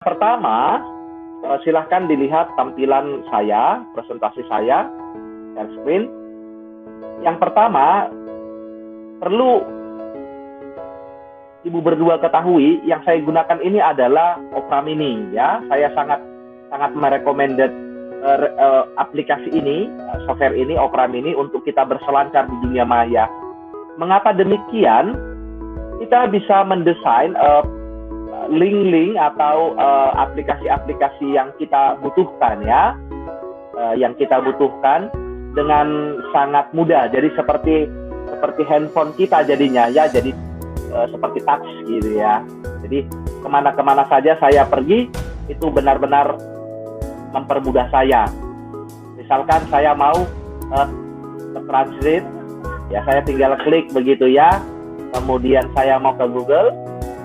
Pertama, silahkan dilihat tampilan saya, presentasi saya, share screen. Yang pertama, perlu Ibu berdua ketahui, yang saya gunakan ini adalah Opera Mini, ya. Saya sangat merekomended aplikasi ini, software ini, Opera Mini, untuk kita berselancar di dunia maya. Mengapa demikian? Kita bisa mendesain link-link atau aplikasi-aplikasi yang kita butuhkan, ya, yang kita butuhkan dengan sangat mudah. Jadi seperti handphone kita jadinya, ya. Jadi seperti touch gitu, ya. Jadi kemana-kemana saja saya pergi itu benar-benar mempermudah saya. Misalkan saya mau translate, ya, saya tinggal klik begitu, ya. Kemudian saya mau ke Google,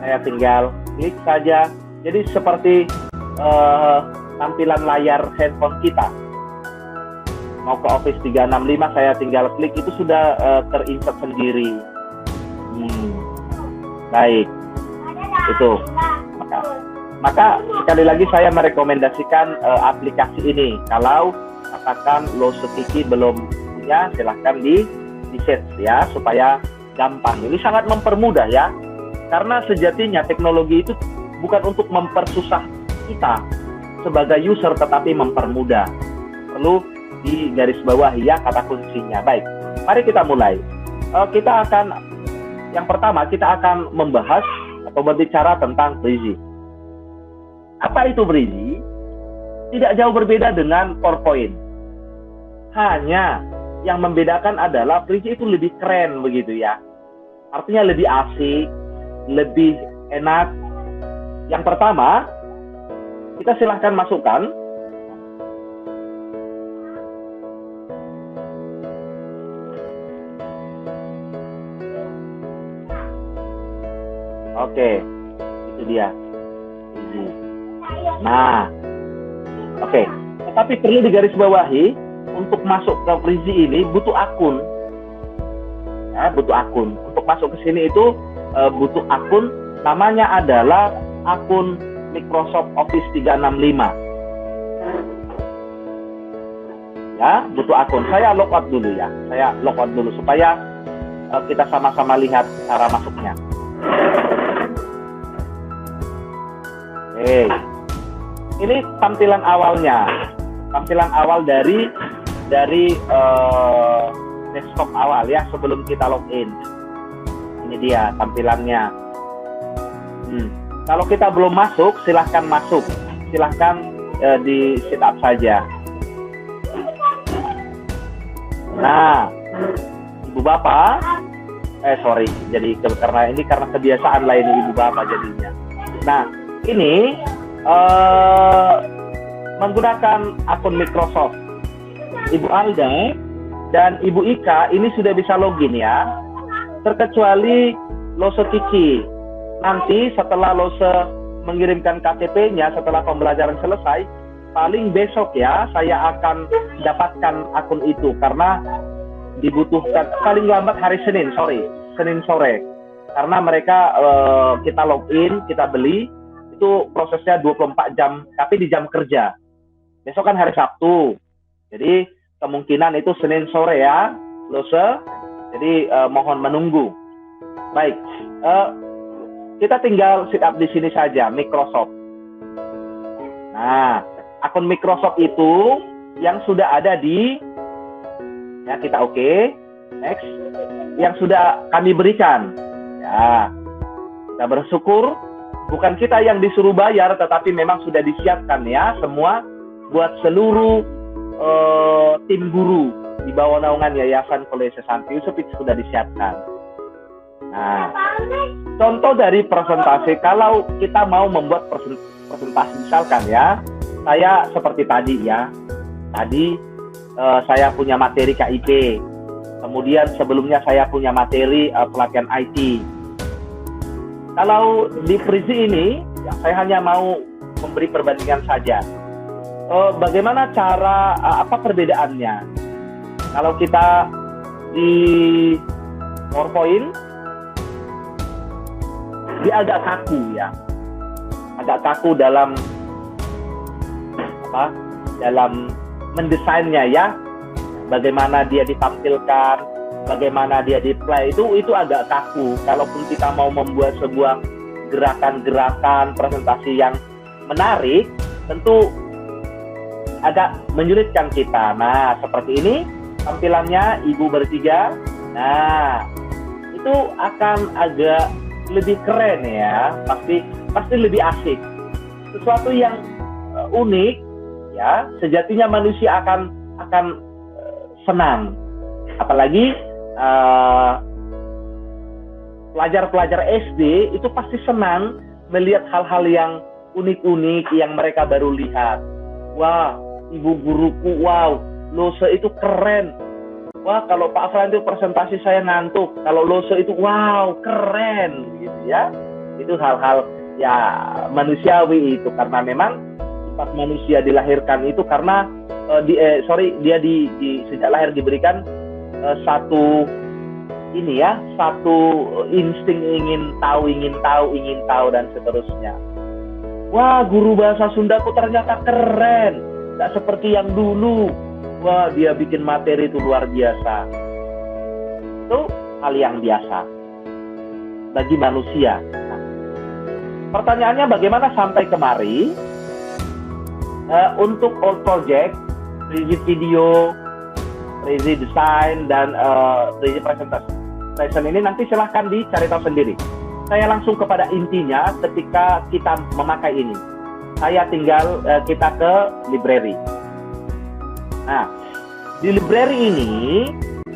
saya tinggal klik saja. Jadi seperti tampilan layar handphone kita. Mau ke Office 365, saya tinggal klik, itu sudah terinsert sendiri. Baik, itu. Maka sekali lagi saya merekomendasikan aplikasi ini. Kalau katakan Losotiki belum punya, silahkan di search, ya, supaya gampang. Ini sangat mempermudah, ya. Karena sejatinya teknologi itu bukan untuk mempersusah kita sebagai user, tetapi mempermudah. Perlu di garis bawah, ya, kata kuncinya. Baik, mari kita mulai. Yang pertama kita akan membahas atau berbicara tentang Brizy. Apa itu Brizy? Tidak jauh berbeda dengan PowerPoint. Hanya yang membedakan adalah Brizy itu lebih keren begitu, ya. Artinya lebih asik, lebih enak. Yang pertama, kita silahkan masukkan oke, itu dia. Nah, oke. Tetapi perlu digarisbawahi, untuk masuk ke Brizy ini butuh akun. Ya, butuh akun. Untuk masuk ke sini itu butuh akun. Namanya adalah akun Microsoft Office 365. Ya, butuh akun. Saya logout dulu, ya. Saya logout dulu supaya kita sama-sama lihat cara masuknya. Oke, ini tampilan awalnya, tampilan awal dari desktop awal, ya, sebelum kita login. Ini dia tampilannya. Kalau kita belum masuk, silahkan masuk, silahkan di setup saja. Nah, ibu bapak, karena kebiasaan lah ini ibu bapak jadinya. Nah, ini menggunakan akun Microsoft. Ibu Alda dan Ibu Ika ini sudah bisa login, ya. Terkecuali Losotiki. Nanti setelah Lose mengirimkan KTP-nya setelah pembelajaran selesai, paling besok, ya, saya akan dapatkan akun itu karena dibutuhkan paling lambat hari Senin sore. Karena mereka kita login, kita beli, itu prosesnya 24 jam, tapi di jam kerja. Besok kan hari Sabtu, jadi kemungkinan itu Senin sore, ya, Lose. Jadi mohon menunggu. Baik, kita tinggal setup di sini saja, Microsoft. Nah, akun Microsoft itu yang sudah ada di, ya, kita oke, next, yang sudah kami berikan, ya. Kita bersyukur. Bukan kita yang disuruh bayar, tetapi memang sudah disiapkan, ya, semua buat seluruh tim guru di bawah naungan Yayasan Kolese Santi Yusuf itu sudah disiapkan. Nah, contoh dari presentasi, kalau kita mau membuat presentasi, misalkan, ya, saya seperti tadi, ya. Tadi saya punya materi KIP, kemudian sebelumnya saya punya materi pelatihan IT. Kalau di Brizy ini, ya, saya hanya mau memberi perbandingan saja. Bagaimana cara, apa perbedaannya? Kalau kita di PowerPoint, dia agak kaku, ya. agak kaku dalam dalam mendesainnya ya, bagaimana dia ditampilkan, bagaimana dia display, itu agak kaku. Kalaupun kita mau membuat sebuah gerakan-gerakan presentasi yang menarik, tentu agak menyulitkan kita. Nah, seperti ini tampilannya ibu bertiga. Nah, itu akan agak lebih keren ya, pasti lebih asik. Sesuatu yang unik ya, sejatinya manusia akan senang. Apalagi pelajar-pelajar SD itu pasti senang melihat hal-hal yang unik-unik yang mereka baru lihat. Wah, ibu guruku, wow, Lose itu keren. Wah, kalau Pak Afran itu presentasi saya ngantuk. Kalau Lose itu, wow, keren, gitu ya. Itu hal-hal ya manusiawi itu, karena memang sifat manusia dilahirkan itu karena dia sejak lahir diberikan satu insting ingin tahu dan seterusnya. Wah, guru bahasa Sundaku ternyata keren, tidak seperti yang dulu. Wah, dia bikin materi itu luar biasa. Itu hal yang biasa bagi manusia. Nah, pertanyaannya bagaimana sampai kemari? Untuk all project, Prezi video, Prezi design, dan Prezi presentation ini nanti silahkan dicari tahu sendiri. Saya langsung kepada intinya ketika kita memakai ini. Saya tinggal kita ke library. Nah, di library ini,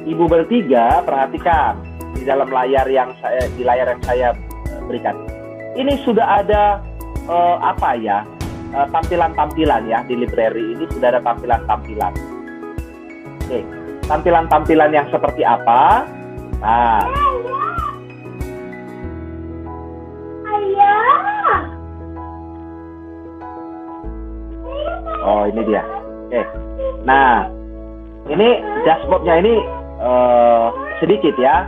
ibu bertiga perhatikan di dalam layar yang saya berikan. Ini sudah ada tampilan-tampilan ya, di library ini sudah ada tampilan-tampilan. Oke, tampilan-tampilan yang seperti apa? Nah, oh ini dia. Oke, nah ini dashboardnya ini sedikit ya.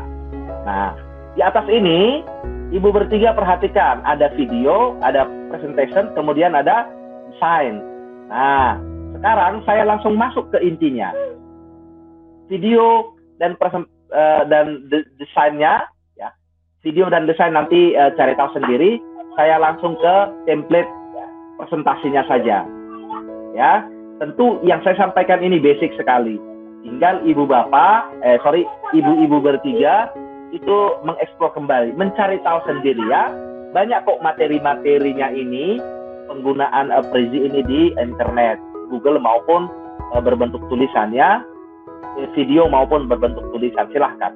Nah, di atas ini ibu bertiga perhatikan ada video, ada presentation, kemudian ada desain. Nah, sekarang saya langsung masuk ke intinya. Video dan desainnya ya. Video dan desain nanti cari tahu sendiri. Saya langsung ke template presentasinya saja. Ya, tentu yang saya sampaikan ini basic sekali. Tinggal ibu-ibu bertiga itu mengeksplor kembali, mencari tahu sendiri ya. Banyak kok materi-materinya ini, penggunaan Prezi ini di internet, Google maupun berbentuk tulisannya, video maupun berbentuk tulisan, silahkan.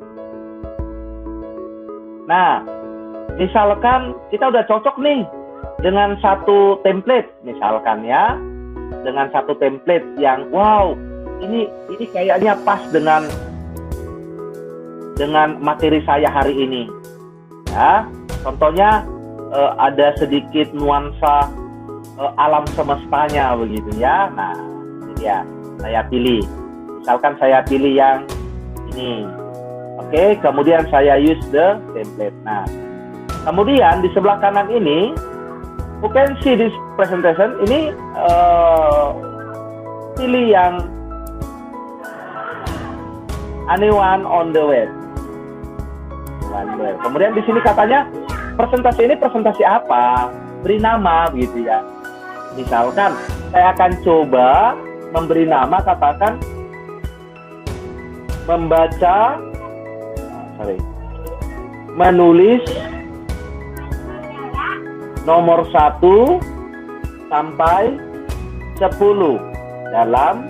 Nah, misalkan kita udah cocok nih dengan satu template, misalkan ya, dengan satu template yang wow, ini kayaknya pas dengan materi saya hari ini. Ya, contohnya ada sedikit nuansa alam semestanya begitu ya. Nah, ini dia. Saya pilih. Misalkan saya pilih yang ini. Oke, kemudian saya use the template. Nah, kemudian di sebelah kanan ini, you can see this presentation. Ini pilih yang anyone on the web. Kemudian di sini katanya presentasi ini presentasi apa? Beri nama gitu ya. Misalkan saya akan coba memberi nama, katakan menulis nomor 1 sampai 10 dalam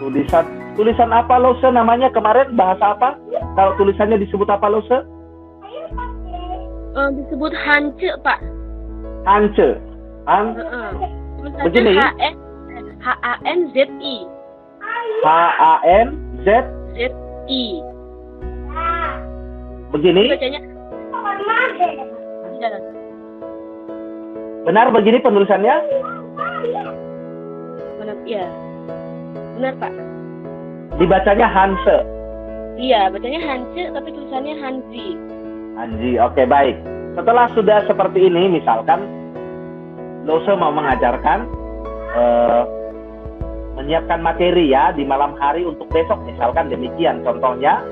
tulisan apa Lose namanya kemarin, bahasa apa? Kalau tulisannya disebut apa Lose? Disebut Hance, Pak. Hance. Begini. H-A-N-Z-I. H-A-N-Z-I. Begini. Bacanya. Benar begini penulisannya? Benar, iya. Benar, Pak. Dibacanya Hanse. Iya, bacanya Hance, tapi tulisannya Hanzi. Anji, oke baik. Setelah sudah seperti ini, misalkan Lose mau mengajarkan menyiapkan materi ya di malam hari untuk besok, misalkan demikian contohnya.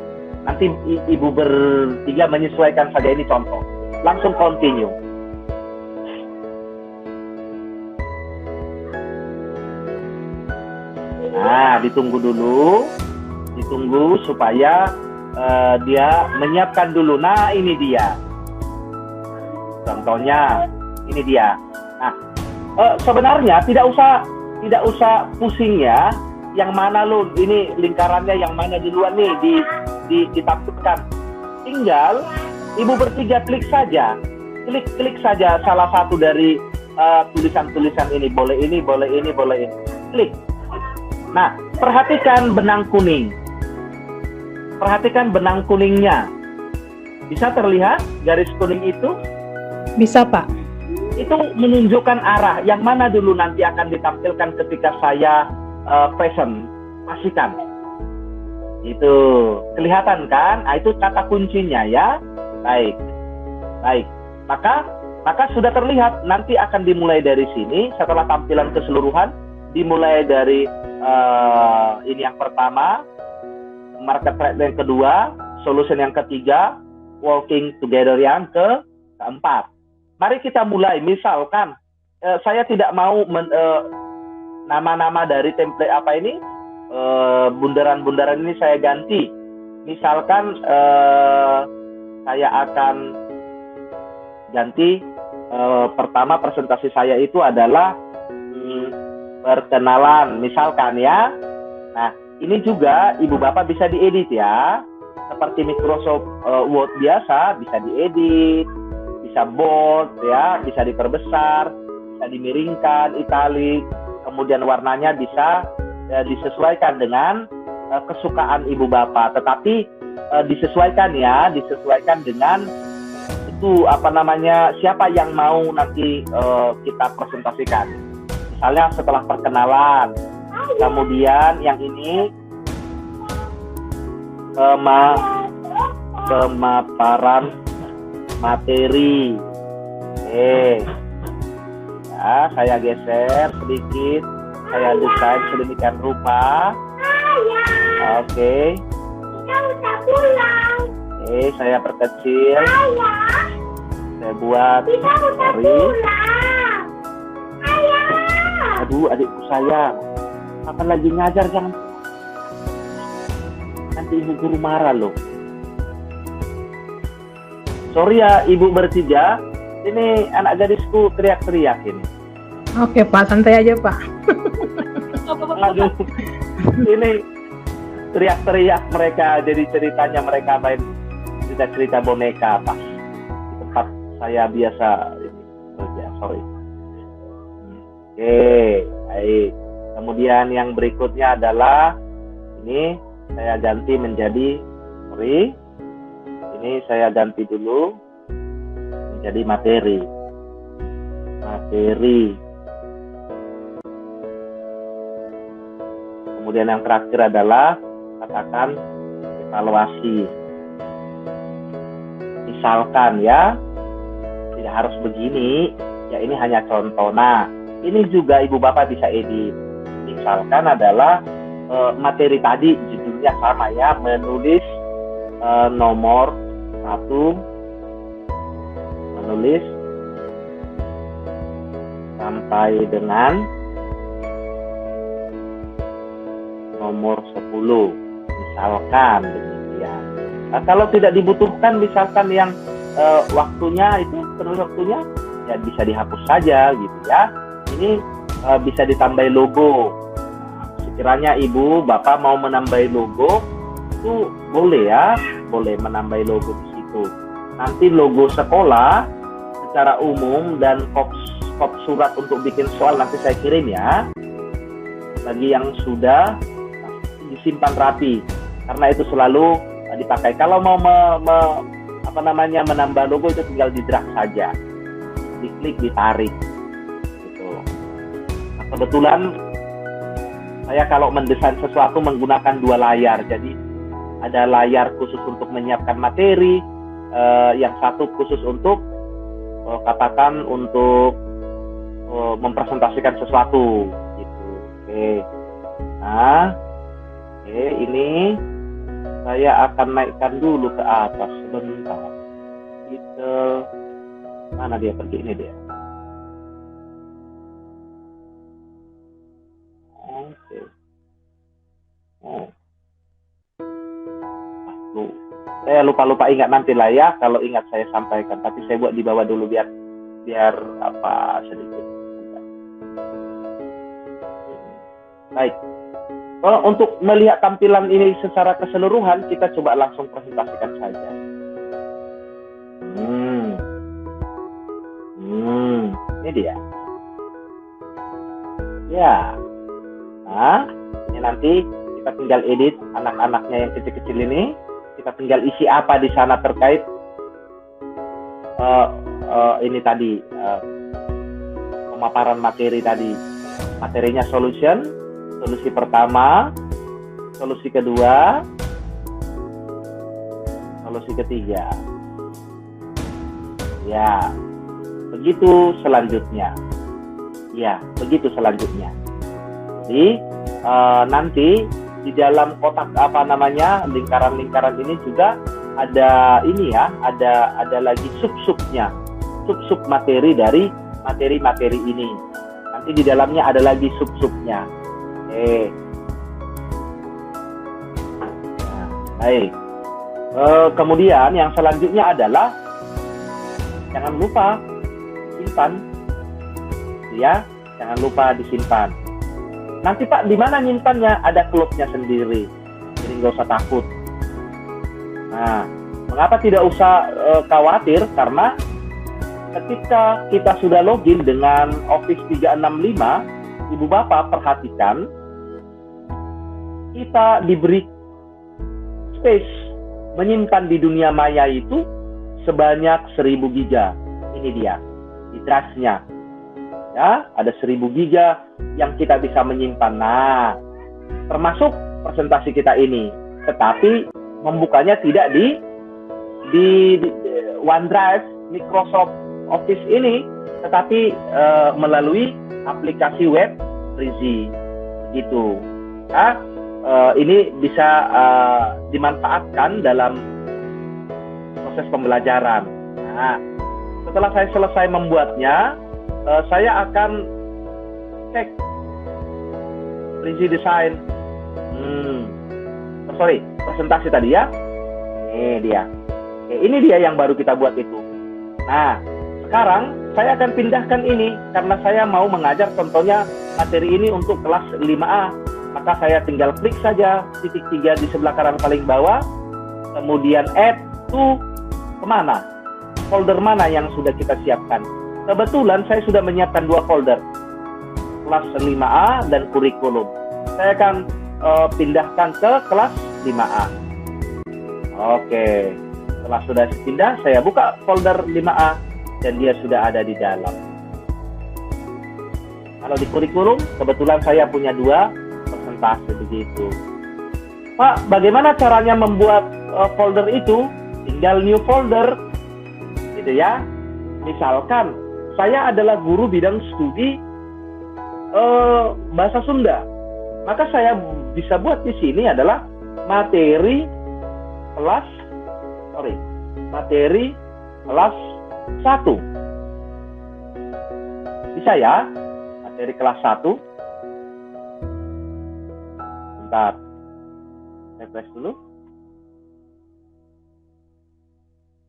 Nanti ibu bertiga menyesuaikan saja, ini contoh. Langsung continue. Nah, ditunggu dulu, ditunggu supaya dia menyiapkan dulu. Nah, ini dia. Contohnya, ini dia. Nah, sebenarnya tidak usah pusing ya. Yang mana lo, ini lingkarannya yang mana duluan nih ditampilkan. Tinggal ibu bertiga klik saja, klik saja salah satu dari tulisan-tulisan ini. Boleh ini, boleh ini, boleh ini. Klik. Nah, perhatikan benang kuning. Perhatikan benang kuningnya. Bisa terlihat garis kuning itu? Bisa, Pak. Itu menunjukkan arah yang mana dulu nanti akan ditampilkan ketika saya present. Pastikan. Itu kelihatan kan? Nah, itu kata kuncinya ya. Baik. Baik. Maka sudah terlihat, nanti akan dimulai dari sini setelah tampilan keseluruhan, dimulai dari ini yang pertama, market trade yang kedua, solution yang ketiga, working together yang keempat. Mari kita mulai. Misalkan saya tidak mau nama-nama dari template apa ini, bundaran-bundaran ini saya ganti. Misalkan saya akan ganti pertama presentasi saya itu adalah perkenalan, misalkan ya. Nah, ini juga ibu bapak bisa diedit ya, seperti Microsoft Word biasa, bisa diedit, bisa bold ya, bisa diperbesar, bisa dimiringkan, italik, kemudian warnanya bisa disesuaikan dengan kesukaan ibu bapak. Tetapi disesuaikan ya, disesuaikan dengan itu apa namanya, siapa yang mau nanti kita presentasikan. Misalnya setelah perkenalan, kemudian yang ini pemaparan materi. Ya, saya geser sedikit, saya desain sedemikian rupa. Oke. Saya perkecil. Saya buat. Sorry. Aduh, adikku sayang. Kapan lagi ngajar, jangan. Nanti ibu guru marah loh. Sorry ya, ibu bertiga. Ini anak gadisku teriak-teriak ini. Oke, Pak. Santai aja, Pak. Aduh, ini teriak-teriak mereka. Jadi ceritanya mereka main cerita-cerita boneka pas di tempat saya biasa ini kerja. Sorry. Oke, baik. Kemudian yang berikutnya adalah ini saya ganti menjadi, sorry, ini saya ganti dulu menjadi materi. Kemudian yang terakhir adalah katakan evaluasi. Misalkan ya, tidak harus begini, ya ini hanya contoh. Nah, ini juga ibu bapak bisa edit. Misalkan adalah materi tadi judulnya sama ya, menulis nomor 1, menulis sampai dengan nomor 10, misalkan demikian. Nah, kalau tidak dibutuhkan, misalkan yang waktunya itu penulis waktunya, ya bisa dihapus saja gitu ya. Ini bisa ditambah logo. Sekiranya ibu bapak mau menambah logo, itu boleh ya, boleh menambah logo di situ. Nanti logo sekolah secara umum dan kop surat untuk bikin soal nanti saya kirim ya. Bagi yang sudah disimpan rapi, karena itu selalu dipakai. Kalau mau menambah logo itu tinggal di drag saja, diklik, ditarik. Gitu. Nah, kebetulan saya kalau mendesain sesuatu menggunakan 2 layar, jadi ada layar khusus untuk menyiapkan materi, yang satu khusus untuk katakan untuk mempresentasikan sesuatu gitu. Oke. Nah, oke, ini saya akan naikkan dulu ke atas sebentar. Titel mana dia pergi, ini dia. Oke. Oh. Saya lupa ingat nanti lah ya, kalau ingat saya sampaikan. Tapi saya buat di bawah dulu biar apa sedikit. Baik. Kalau untuk melihat tampilan ini secara keseluruhan, kita coba langsung presentasikan saja. Ini dia. Ya. Nah, ini nanti kita tinggal edit anak-anaknya yang kecil-kecil ini. Kita tinggal isi apa di sana terkait ini tadi pemaparan materi tadi. Materinya solusi pertama, solusi kedua, solusi ketiga. Ya, begitu selanjutnya. Ya, begitu selanjutnya. Jadi nanti di dalam kotak lingkaran-lingkaran ini juga ada ini ya, ada lagi sub-subnya, sub materi dari materi-materi ini. Nanti di dalamnya ada lagi sub-subnya. Nah, baik. Kemudian yang selanjutnya adalah jangan lupa simpan, ya, jangan lupa disimpan. Nanti Pak, di mana nyimpannya? Ada klubnya sendiri, jadi nggak usah takut. Nah, mengapa tidak usah khawatir? Karena ketika kita sudah login dengan Office 365, Ibu Bapak perhatikan, kita diberi space menyimpan di dunia maya itu sebanyak 1000 giga. Ini dia, di drive-nya. Ya, ada 1000 giga yang kita bisa menyimpan. Nah, termasuk presentasi kita ini. Tetapi membukanya tidak di OneDrive, Microsoft Office ini, tetapi melalui aplikasi web Prezi. Begitu. Nah, ini bisa dimanfaatkan dalam proses pembelajaran. Nah, setelah saya selesai membuatnya, saya akan cek Prezi Design. Presentasi tadi ya. Ini dia. Oke, ini dia yang baru kita buat itu. Nah, sekarang saya akan pindahkan ini karena saya mau mengajar contohnya materi ini untuk kelas 5A. Maka saya tinggal klik saja titik 3 di sebelah kanan paling bawah. Kemudian add to kemana? Folder mana yang sudah kita siapkan? Kebetulan saya sudah menyiapkan 2 folder, kelas 5A dan kurikulum. Saya akan pindahkan ke kelas 5A. Oke, setelah sudah pindah, saya buka folder 5A dan dia sudah ada di dalam. Kalau di kurikulum, kebetulan saya punya 2 presentasi begitu. Pak, bagaimana caranya membuat folder itu? Tinggal new folder, gitu ya. Misalkan saya adalah guru bidang studi bahasa Sunda, maka saya bisa buat di sini adalah materi kelas 1. Bisa ya, materi kelas 1. Bentar, refresh dulu.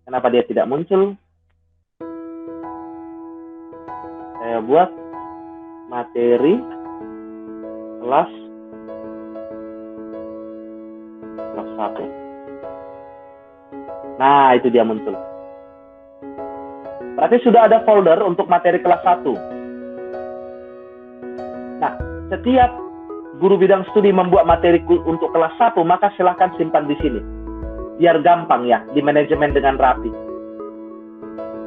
Kenapa dia tidak muncul? Saya buat materi kelas 1. Nah, itu dia muncul. Berarti sudah ada folder untuk materi kelas 1. Nah, setiap guru bidang studi membuat materi untuk kelas 1, maka silahkan simpan di sini. Biar gampang ya, di manajemen dengan rapi.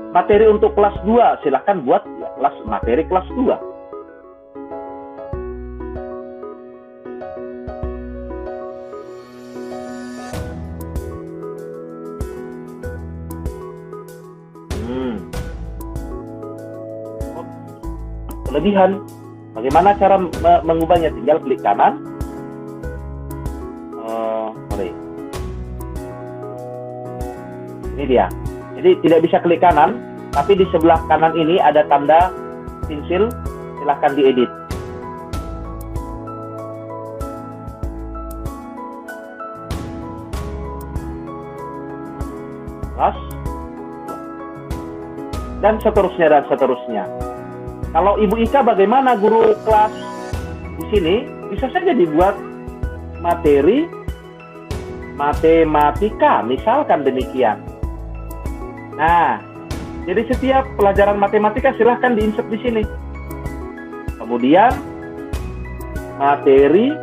Materi untuk kelas 2, silahkan buat ya, materi kelas 2. kelebihan. Bagaimana cara mengubahnya? Tinggal klik kanan. Sorry. Ini dia. Jadi tidak bisa klik kanan, tapi di sebelah kanan ini ada tanda pensil. Silahkan diedit. Dan seterusnya dan seterusnya. Kalau Ibu Ika bagaimana guru kelas di sini? Bisa saja dibuat materi matematika, misalkan demikian. Nah, jadi setiap pelajaran matematika silahkan diinsert di sini. Kemudian materi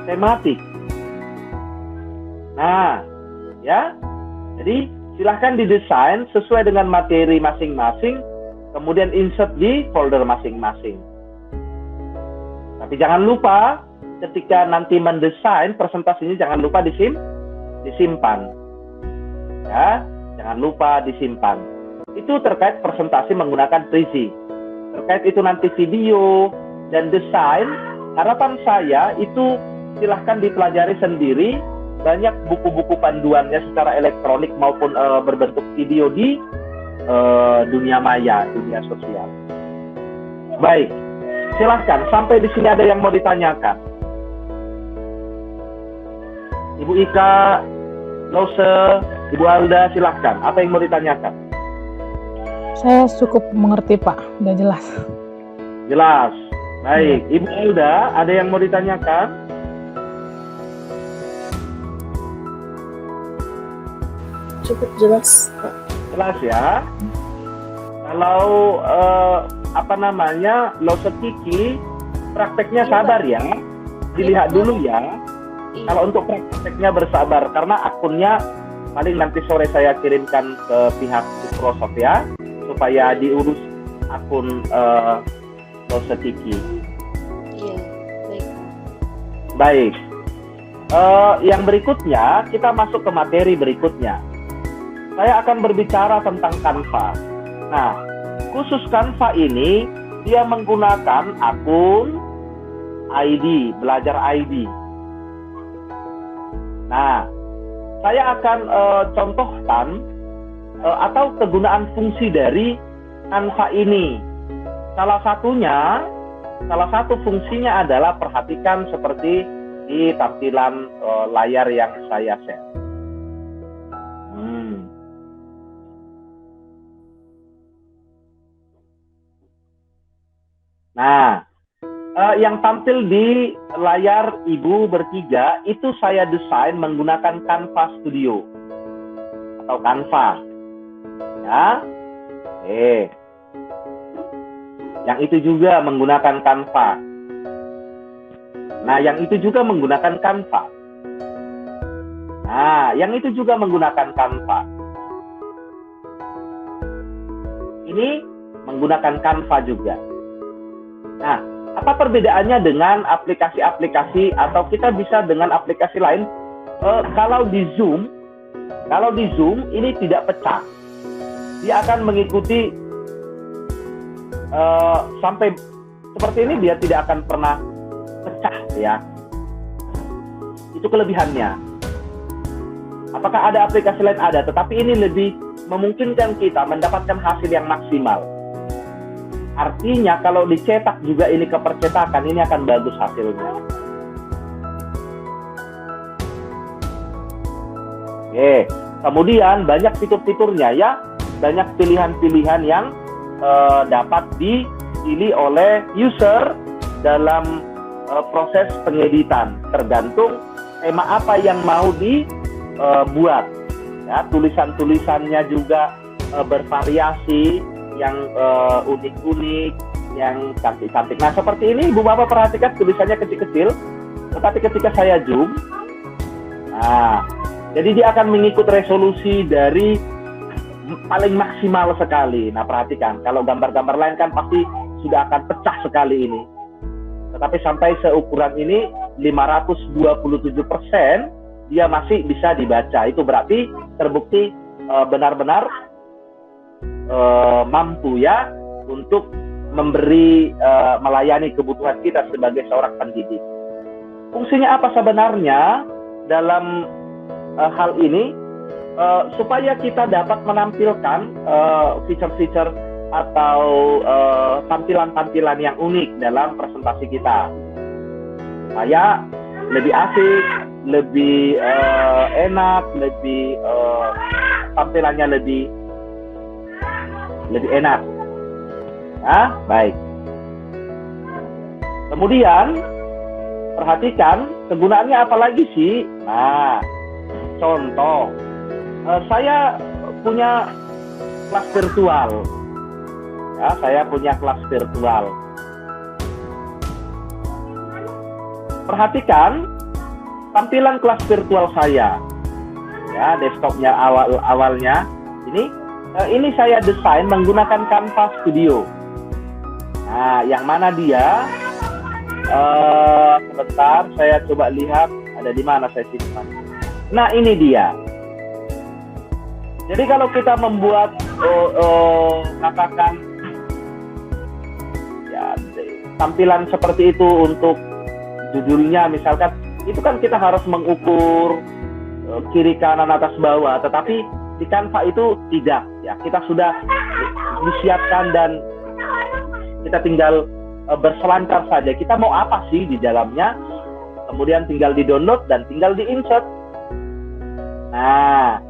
tematik. Nah, ya. Jadi silahkan didesain sesuai dengan materi masing-masing, kemudian insert di folder masing-masing. Tapi jangan lupa ketika nanti mendesain presentasinya jangan lupa disimpan. Ya, jangan lupa disimpan. Itu terkait presentasi menggunakan Prezi. Terkait itu nanti video dan desain, harapan saya itu silahkan dipelajari sendiri. Banyak buku-buku panduannya secara elektronik maupun berbentuk video di dunia maya, dunia sosial. Baik, silahkan. Sampai di sini ada yang mau ditanyakan? Ibu Ika, Lose, Ibu Alda, silahkan. Apa yang mau ditanyakan? Saya cukup mengerti Pak, udah jelas. Jelas. Baik, Ibu Alda, ada yang mau ditanyakan? Cukup jelas, Pak. Jelas ya. Kalau Lose Kiki, prakteknya sabar ya. Dilihat dulu ya. Kalau untuk prakteknya bersabar, karena akunnya paling nanti sore saya kirimkan ke pihak Microsoft ya, supaya diurus akun Lose Kiki. Iya, baik. Baik. Yang berikutnya kita masuk ke materi berikutnya. Saya akan berbicara tentang Canva. Nah, khusus Canva ini dia menggunakan akun ID, belajar ID. Nah, saya akan contohkan atau kegunaan fungsi dari Canva ini. Salah satu fungsinya adalah perhatikan seperti di tampilan layar yang saya share. Nah, yang tampil di layar Ibu bertiga itu saya desain menggunakan Canva Studio atau Canva. Ya. Yang itu juga menggunakan Canva. Nah, yang itu juga menggunakan Canva. Nah, yang itu juga menggunakan Canva. Ini menggunakan Canva juga. Nah, apa perbedaannya dengan aplikasi-aplikasi atau kita bisa dengan aplikasi lain? Kalau di Zoom ini tidak pecah. Dia akan mengikuti sampai seperti ini, dia tidak akan pernah pecah ya. Itu kelebihannya. Apakah ada aplikasi lain? Ada, tetapi ini lebih memungkinkan kita mendapatkan hasil yang maksimal. Artinya kalau dicetak juga ini ke percetakan, ini akan bagus hasilnya. Oke, kemudian banyak fitur-fiturnya ya, banyak pilihan-pilihan yang dapat dipilih oleh user dalam proses pengeditan, tergantung tema apa yang mau dibuat. Ya, tulisan-tulisannya juga bervariasi, yang unik-unik, yang cantik-cantik. Nah, seperti ini Ibu Bapak perhatikan tulisannya kecil-kecil, tetapi ketika saya zoom, nah, jadi dia akan mengikut resolusi dari paling maksimal sekali. Nah, perhatikan, kalau gambar-gambar lain kan pasti sudah akan pecah sekali ini. Tetapi sampai seukuran ini 527% dia masih bisa dibaca. Itu berarti terbukti benar-benar mampu ya untuk memberi melayani kebutuhan kita sebagai seorang pendidik. Fungsinya apa sebenarnya dalam hal ini? Supaya kita dapat menampilkan feature-feature atau tampilan-tampilan yang unik dalam presentasi kita, supaya lebih asik, lebih enak, lebih tampilannya lebih enak. Nah, baik. Kemudian perhatikan kegunaannya apa lagi sih? Nah, contoh, saya punya kelas virtual. Ya, saya punya kelas virtual. Perhatikan tampilan kelas virtual saya. Ya, desktopnya awalnya ini saya desain menggunakan Canva Studio. Nah, yang mana dia? Sebentar, saya coba lihat ada di mana saya simpan. Nah, ini dia. Jadi kalau kita membuat katakan ya tampilan seperti itu untuk judulnya misalkan, itu kan kita harus mengukur kiri kanan atas bawah, tetapi di Canva itu tidak, ya kita sudah disiapkan dan kita tinggal berselancar saja. Kita mau apa sih di dalamnya, kemudian tinggal di download dan tinggal di insert. Nah,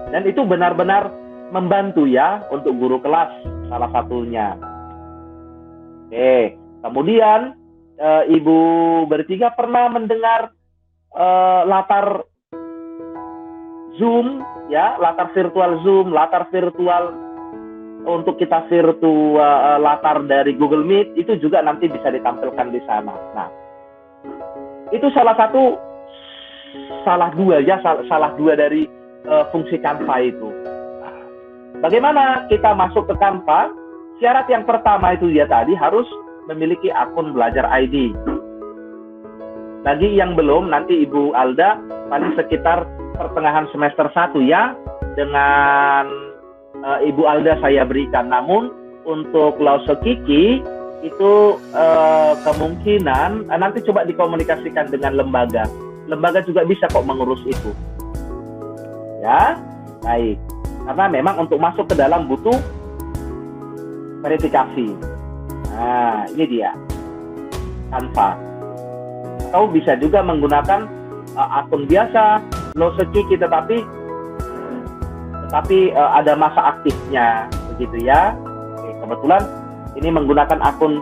dan itu benar-benar membantu ya untuk guru kelas salah satunya. Oke, kemudian Ibu bertiga pernah mendengar latar Zoom, ya, latar virtual Zoom, latar virtual untuk kita virtual latar dari Google Meet, itu juga nanti bisa ditampilkan di sana. Nah, itu salah dua dari fungsi Canva itu. Bagaimana kita masuk ke Canva? Syarat yang pertama itu dia tadi harus memiliki akun Belajar ID. Bagi yang belum, nanti Ibu Alda paling sekitar pertengahan semester 1 ya, dengan Ibu Alda saya berikan. Namun untuk Lause Kiki itu kemungkinan nanti coba dikomunikasikan dengan lembaga. Lembaga juga bisa kok mengurus itu. Ya, baik. Karena memang untuk masuk ke dalam butuh verifikasi. Nah, ini dia Canva. Atau bisa juga menggunakan akun biasa Lause Kiki, tetapi ada masa aktifnya, begitu ya. Oke, kebetulan ini menggunakan akun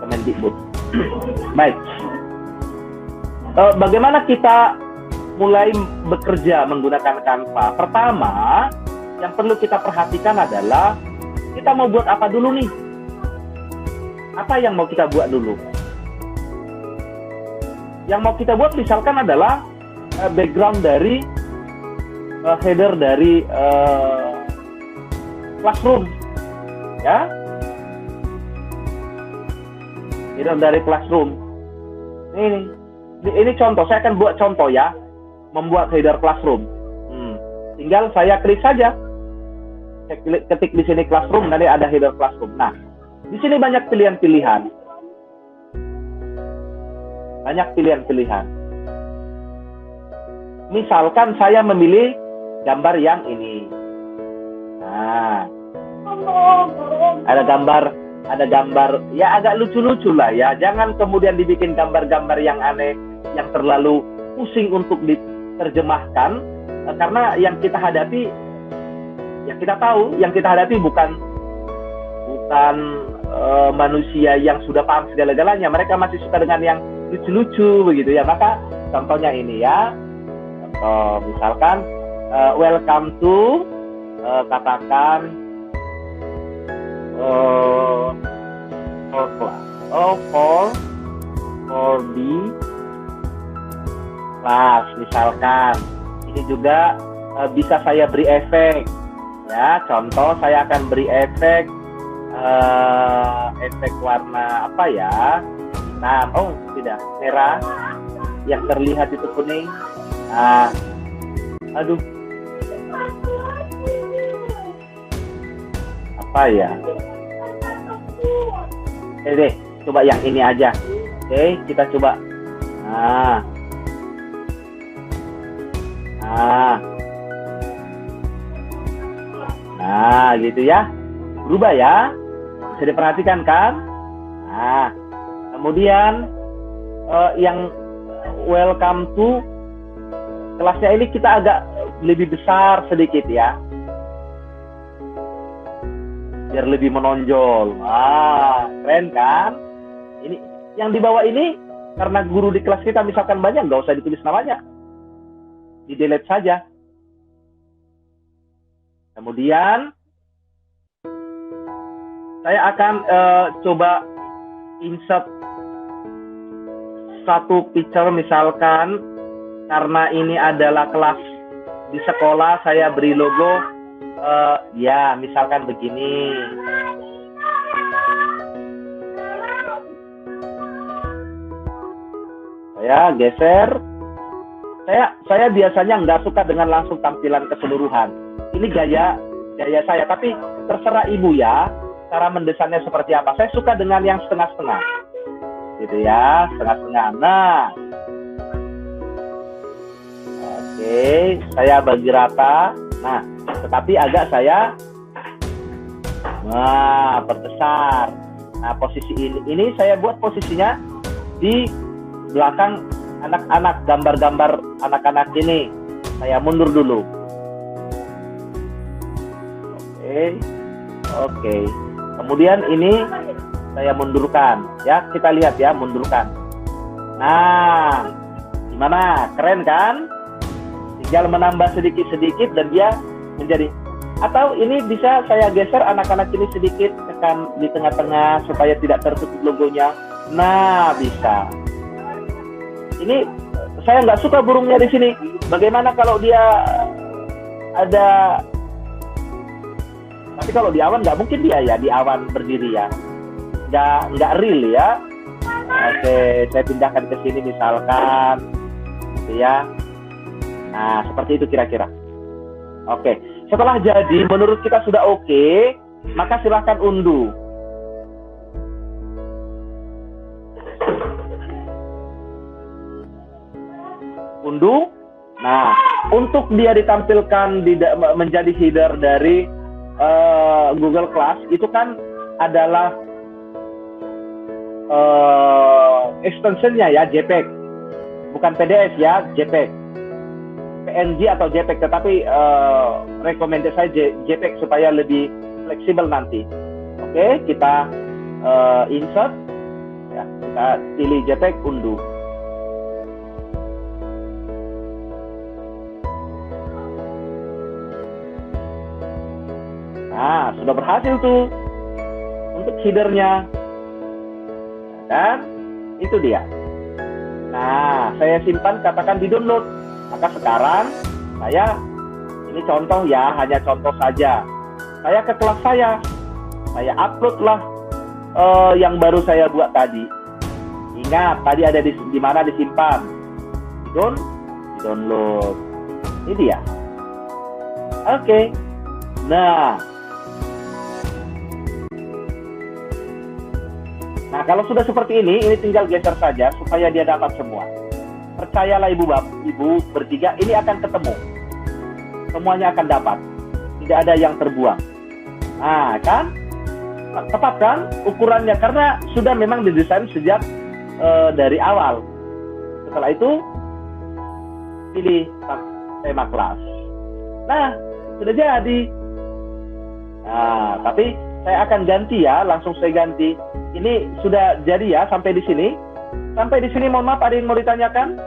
Kemendikbud. Baik. Bagaimana kita mulai bekerja menggunakan Canva? Pertama, yang perlu kita perhatikan adalah kita mau buat apa dulu nih? Apa yang mau kita buat dulu? Yang mau kita buat misalkan adalah background dari header dari Classroom, ya, header dari Classroom. Ini contoh, saya akan buat contoh ya, membuat header Classroom. Tinggal saya klik saja, saya ketik di sini Classroom, nanti ada header Classroom. Nah, di sini banyak pilihan-pilihan. Misalkan saya memilih gambar yang ini. Nah, ada gambar ya agak lucu-lucu lah ya. Jangan kemudian dibikin gambar-gambar yang aneh, yang terlalu pusing untuk diterjemahkan, karena yang kita hadapi, yang kita tahu, yang kita hadapi bukan manusia yang sudah paham segala-galanya. Mereka masih suka dengan yang lucu-lucu begitu ya. Maka contohnya ini ya, contoh misalkan welcome to katakan for the class misalkan. Ini juga bisa saya beri efek ya. Contoh, saya akan beri efek warna apa ya? Nah, tidak, merah. Yang terlihat itu kuning. Nah, aduh, apa ya? deh, coba yang ini aja. Oke, kita coba. Nah, gitu ya. Berubah ya. Bisa diperhatikan kan? Nah, kemudian yang welcome to kelasnya ini kita agak lebih besar sedikit ya. Biar lebih menonjol. Keren kan? Ini yang di bawah ini karena guru di kelas kita misalkan banyak, nggak usah ditulis namanya. Di-delete saja. Kemudian saya akan coba insert satu picture misalkan, karena ini adalah kelas di sekolah, saya beri logo ya misalkan begini. Saya geser. Saya biasanya nggak suka dengan langsung tampilan keseluruhan. Ini gaya saya, tapi terserah ibu ya, cara mendesainnya seperti apa. Saya suka dengan yang setengah-setengah, gitu ya, setengah-setengah. Nah, oke, saya bagi rata. Nah, tetapi agak saya perbesar. Nah, posisi ini saya buat posisinya di belakang anak-anak, gambar-gambar anak-anak ini. Saya mundur dulu. Oke. Kemudian ini saya mundurkan. Ya, kita lihat ya, mundurkan. Nah, gimana? Keren kan? Tinggal menambah sedikit-sedikit dan dia menjadi. Atau ini bisa saya geser anak-anak ini sedikit, tekan di tengah-tengah supaya tidak tertutup logonya. Nah, bisa. Ini saya nggak suka burungnya di sini. Bagaimana kalau dia ada? Tapi kalau di awan nggak mungkin dia ya, di awan berdiri ya. Nggak real ya. Oke, saya pindahkan ke sini misalkan, gitu ya. Nah, seperti itu kira-kira. Oke, setelah jadi, menurut kita sudah oke, maka silahkan unduh. Unduh. Nah, untuk dia ditampilkan menjadi header dari Google Class, itu kan adalah extensionnya ya, JPEG, bukan PDF ya, JPEG, PNG atau JPEG, tetapi recommended saya JPEG supaya lebih fleksibel nanti. Oke, kita insert ya, kita pilih JPEG, unduh. Nah, sudah berhasil tuh untuk headernya. Dan itu dia. Nah, saya simpan, katakan di download. Maka sekarang ini contoh ya, hanya contoh saja. Saya ke kelas saya upload lah yang baru saya buat tadi. Ingat, tadi ada di mana disimpan? Di download. Ini dia. Oke. Nah, kalau sudah seperti ini tinggal geser saja supaya dia dapat semua. Percayalah ibu bertiga, ini akan ketemu. Semuanya akan dapat. Tidak ada yang terbuang. Nah, kan? Tepat kan ukurannya? Karena sudah memang didesain sejak dari awal. Setelah itu, pilih tema kelas. Nah, sudah jadi. Nah, tapi saya akan ganti ya, langsung saya ganti. Ini sudah jadi ya, sampai di sini. Sampai di sini, mohon maaf, ada yang mau ditanyakan?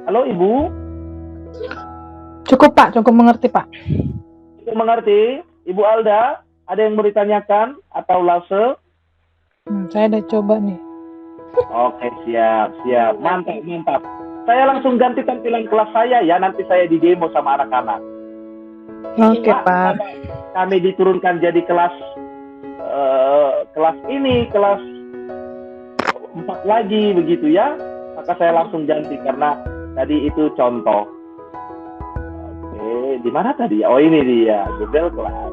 Halo, Ibu? Cukup, Pak. Cukup mengerti, Pak. Cukup mengerti. Ibu Alda, ada yang mau ditanyakan? Atau Lase? Saya udah coba nih. Oke, siap. Mantap. Saya langsung ganti tampilan kelas saya ya, nanti saya di demo sama anak-anak. Oke, Pak. Kami diturunkan jadi kelas ini, kelas 4 lagi begitu ya. Maka saya langsung ganti karena tadi itu contoh. Oke, di mana tadi? Oh, ini dia, Google Class.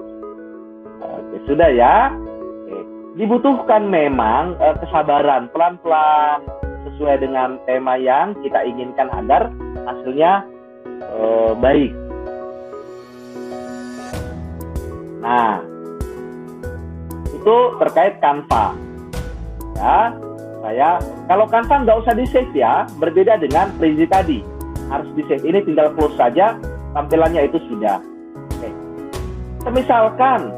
Oke, Sudah ya. Oke. Dibutuhkan memang kesabaran, pelan-pelan sesuai dengan tema yang kita inginkan agar hasilnya baik. Nah, itu terkait Canva. Ya, kalau Canva nggak usah di-save ya, berbeda dengan Prezi tadi. Harus di-save. Ini tinggal close saja, tampilannya itu sudah. Oke. Misalkan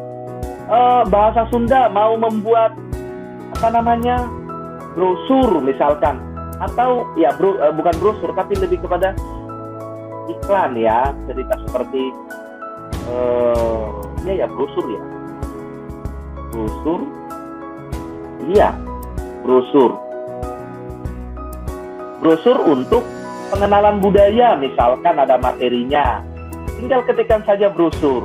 bahasa Sunda mau membuat brosur misalkan, atau ya bukan brosur tapi lebih kepada iklan ya, cerita seperti brosur ya. Brosur untuk pengenalan budaya, misalkan ada materinya, tinggal ketikkan saja brosur.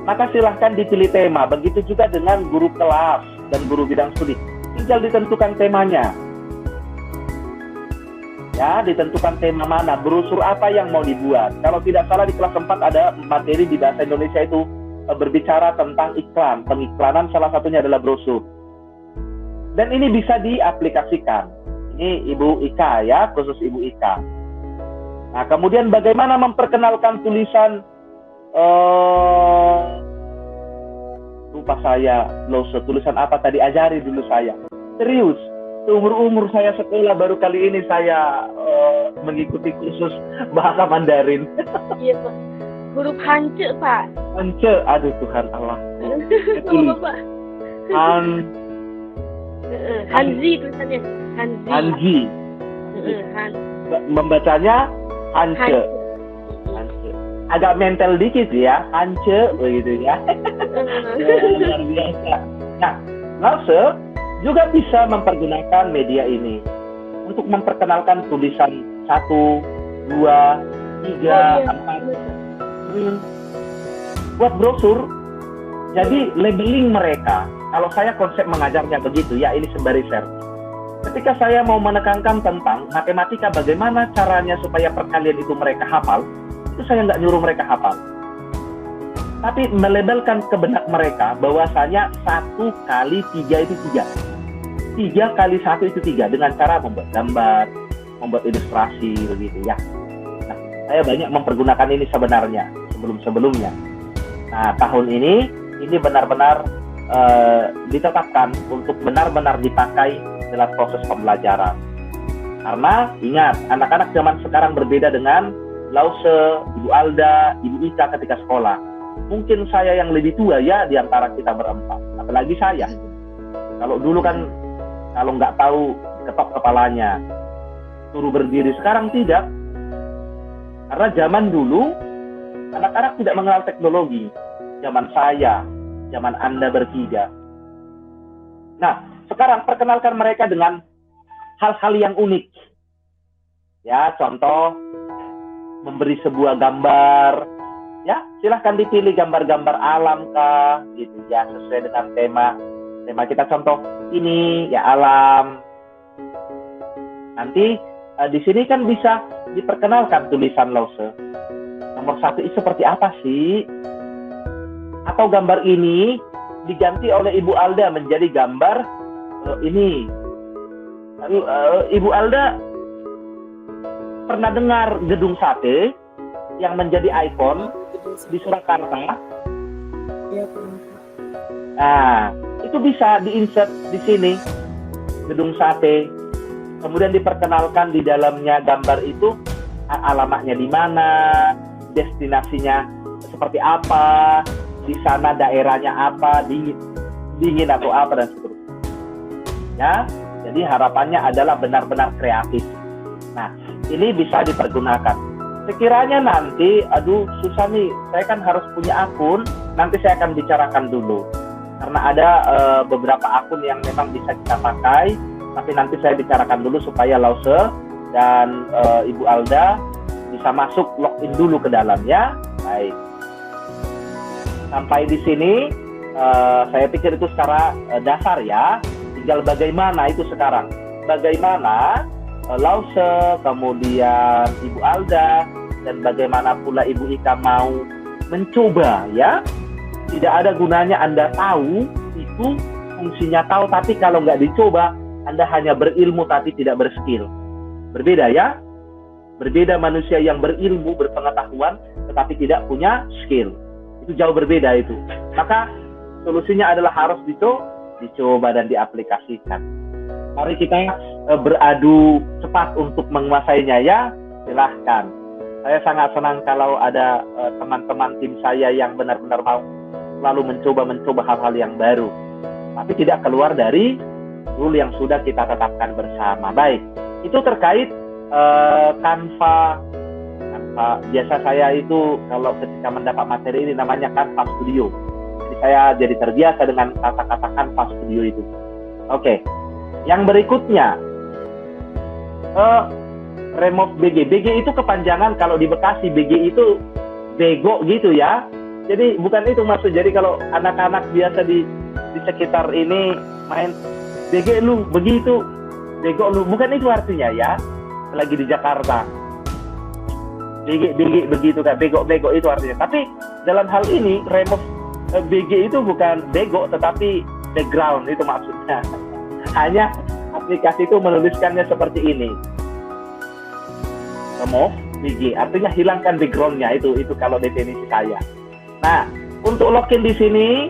Maka silahkan dipilih tema. Begitu juga dengan guru kelas dan guru bidang studi, tinggal ditentukan temanya. Ya, ditentukan tema mana, brosur apa yang mau dibuat. Kalau tidak salah di kelas 4 ada materi di bahasa Indonesia itu berbicara tentang iklan. Pengiklanan salah satunya adalah brosur. Dan ini bisa diaplikasikan. Ini Ibu Ika ya, khusus Ibu Ika. Nah, kemudian bagaimana memperkenalkan tulisan lupa saya, tulisan apa tadi, ajari dulu saya. Serius, seumur-umur saya sekolah baru kali ini saya mengikuti kursus bahasa Mandarin. Iya Pak, huruf Hance Pak. Hance, aduh Tuhan Allah. Sama Bapak. Hanzi tulisannya. Hanzi. Membacanya Hance. Agak mental dikit ya, Hance begitu ya. Luar biasa. Nah, Lause juga bisa mempergunakan media ini untuk memperkenalkan tulisan 1, 2, 3, 4. Buat brosur. Jadi labeling mereka. Kalau saya konsep mengajarnya begitu ya, ini sembari share. Ketika saya mau menekankan tentang matematika, bagaimana caranya supaya perkalian itu mereka hafal, itu saya nggak nyuruh mereka hafal. Tapi melabelkan ke benak mereka bahwasanya 1 kali 3 itu 3. 3 kali 1 itu 3 dengan cara membuat gambar, membuat ilustrasi begitu ya. Nah, saya banyak mempergunakan ini sebenarnya sebelum-sebelumnya. Nah, tahun ini benar-benar ditetapkan untuk benar-benar dipakai dalam proses pembelajaran. Karena ingat, anak-anak zaman sekarang berbeda dengan Lause, Ibu Alda, Ibu Ika ketika sekolah. Mungkin saya yang lebih tua ya di antara kita berempat, apalagi saya. Kalau dulu kan kalau nggak tahu ketok kepalanya, suruh berdiri. Sekarang tidak, karena zaman dulu anak-anak tidak mengenal teknologi. Zaman saya, zaman Anda bertiga. Nah, sekarang perkenalkan mereka dengan hal-hal yang unik. Ya, contoh memberi sebuah gambar. Ya, silahkan dipilih gambar-gambar alam kah, gitu ya, sesuai dengan tema kita. Contoh ini ya alam. Nanti di sini kan bisa diperkenalkan tulisan Lause. Nomor 1 itu seperti apa sih? Atau gambar ini diganti oleh Ibu Alda menjadi gambar ini. Ibu Alda pernah dengar gedung sate yang menjadi ikon di Surakarta? Iya, pernah. Nah, itu bisa diinsert di sini, gedung sate. Kemudian diperkenalkan di dalamnya gambar itu alamatnya di mana, destinasinya seperti apa, di sana daerahnya apa, dingin atau apa dan seterusnya. Ya, jadi harapannya adalah benar-benar kreatif. Nah, ini bisa dipergunakan. Sekiranya nanti, susah nih, saya kan harus punya akun, nanti saya akan bicarakan dulu. Karena ada beberapa akun yang memang bisa kita pakai, tapi nanti saya bicarakan dulu supaya Lause dan Ibu Alda bisa masuk login dulu ke dalam ya. Baik. Sampai di sini, saya pikir itu secara dasar ya. Tinggal bagaimana itu sekarang. Bagaimana Lause, kemudian Ibu Alda, dan bagaimana pula Ibu Ika mau mencoba ya Tidak ada gunanya Anda tahu itu fungsinya tahu, tapi kalau nggak dicoba, Anda hanya berilmu tapi tidak berskill. Berbeda ya. Berbeda manusia yang berilmu, berpengetahuan, tetapi tidak punya skill. Itu jauh berbeda itu. Maka solusinya adalah harus dicoba dan diaplikasikan. Mari kita beradu cepat untuk menguasainya ya. Silahkan. Saya sangat senang kalau ada teman-teman tim saya yang benar-benar mau selalu mencoba hal-hal yang baru. Tapi tidak keluar dari rule yang sudah kita tetapkan bersama. Baik, itu terkait Canva. Biasa saya itu kalau ketika mendapat materi ini namanya Canva Studio. Jadi saya jadi terbiasa dengan kata-kata Canva Studio itu. Oke, yang berikutnya remove BG. BG itu kepanjangan, kalau di Bekasi BG itu bego gitu ya. Jadi bukan itu maksud. Jadi kalau anak-anak biasa di sekitar ini main BG lu begitu, bego lu, bukan itu artinya ya. Lagi di Jakarta BG begitu kan, bego itu artinya. Tapi dalam hal ini remove BG itu bukan bego tetapi background, itu maksudnya. Hanya aplikasi itu menuliskannya seperti ini, remove BG, artinya hilangkan backgroundnya. Itu kalau definisi saya. Nah, untuk login di sini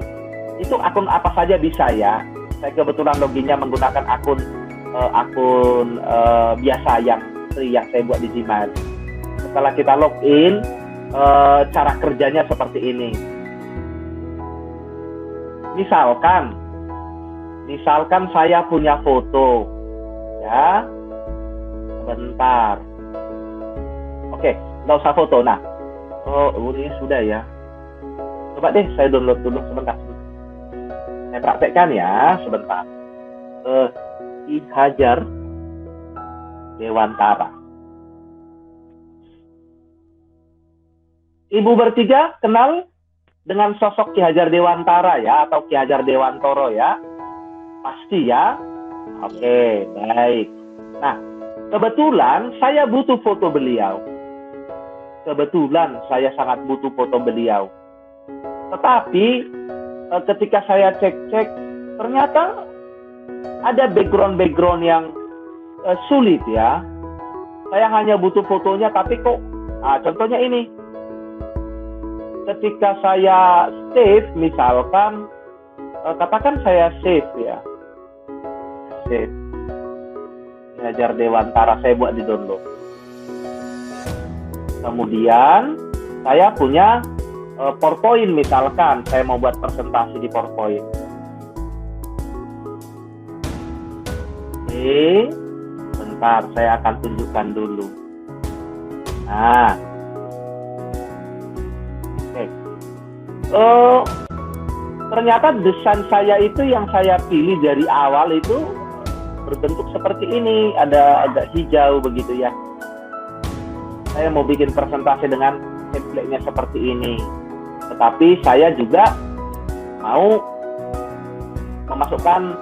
itu akun apa saja bisa ya. Saya kebetulan loginnya menggunakan akun biasa yang saya buat di Gmail. Setelah kita login, cara kerjanya seperti ini. Misalkan saya punya foto, ya. Sebentar. Oke, nggak usah foto. Nah, ini sudah ya. Coba deh saya download dulu sebentar. Saya praktekkan ya sebentar. Ki Hajar Dewantara. Ibu bertiga kenal dengan sosok Ki Hajar Dewantara ya, atau Ki Hajar Dewantoro ya? Pasti ya? Oke, baik. Nah, kebetulan saya butuh foto beliau. Kebetulan saya sangat butuh foto beliau. Tetapi ketika saya cek-cek, ternyata ada background yang sulit ya. Saya hanya butuh fotonya, tapi kok, contohnya ini. Ketika saya save, misalkan, katakan saya save ya. Save. Hajar Dewantara, saya buat di download. Kemudian, saya punya PowerPoint misalkan, saya mau buat presentasi di PowerPoint. Oke, bentar, saya akan tunjukkan dulu. Nah, oke. Ternyata desain saya itu yang saya pilih dari awal itu berbentuk seperti ini, ada agak hijau begitu ya. Saya mau bikin presentasi dengan template-nya seperti ini. Tetapi saya juga mau memasukkan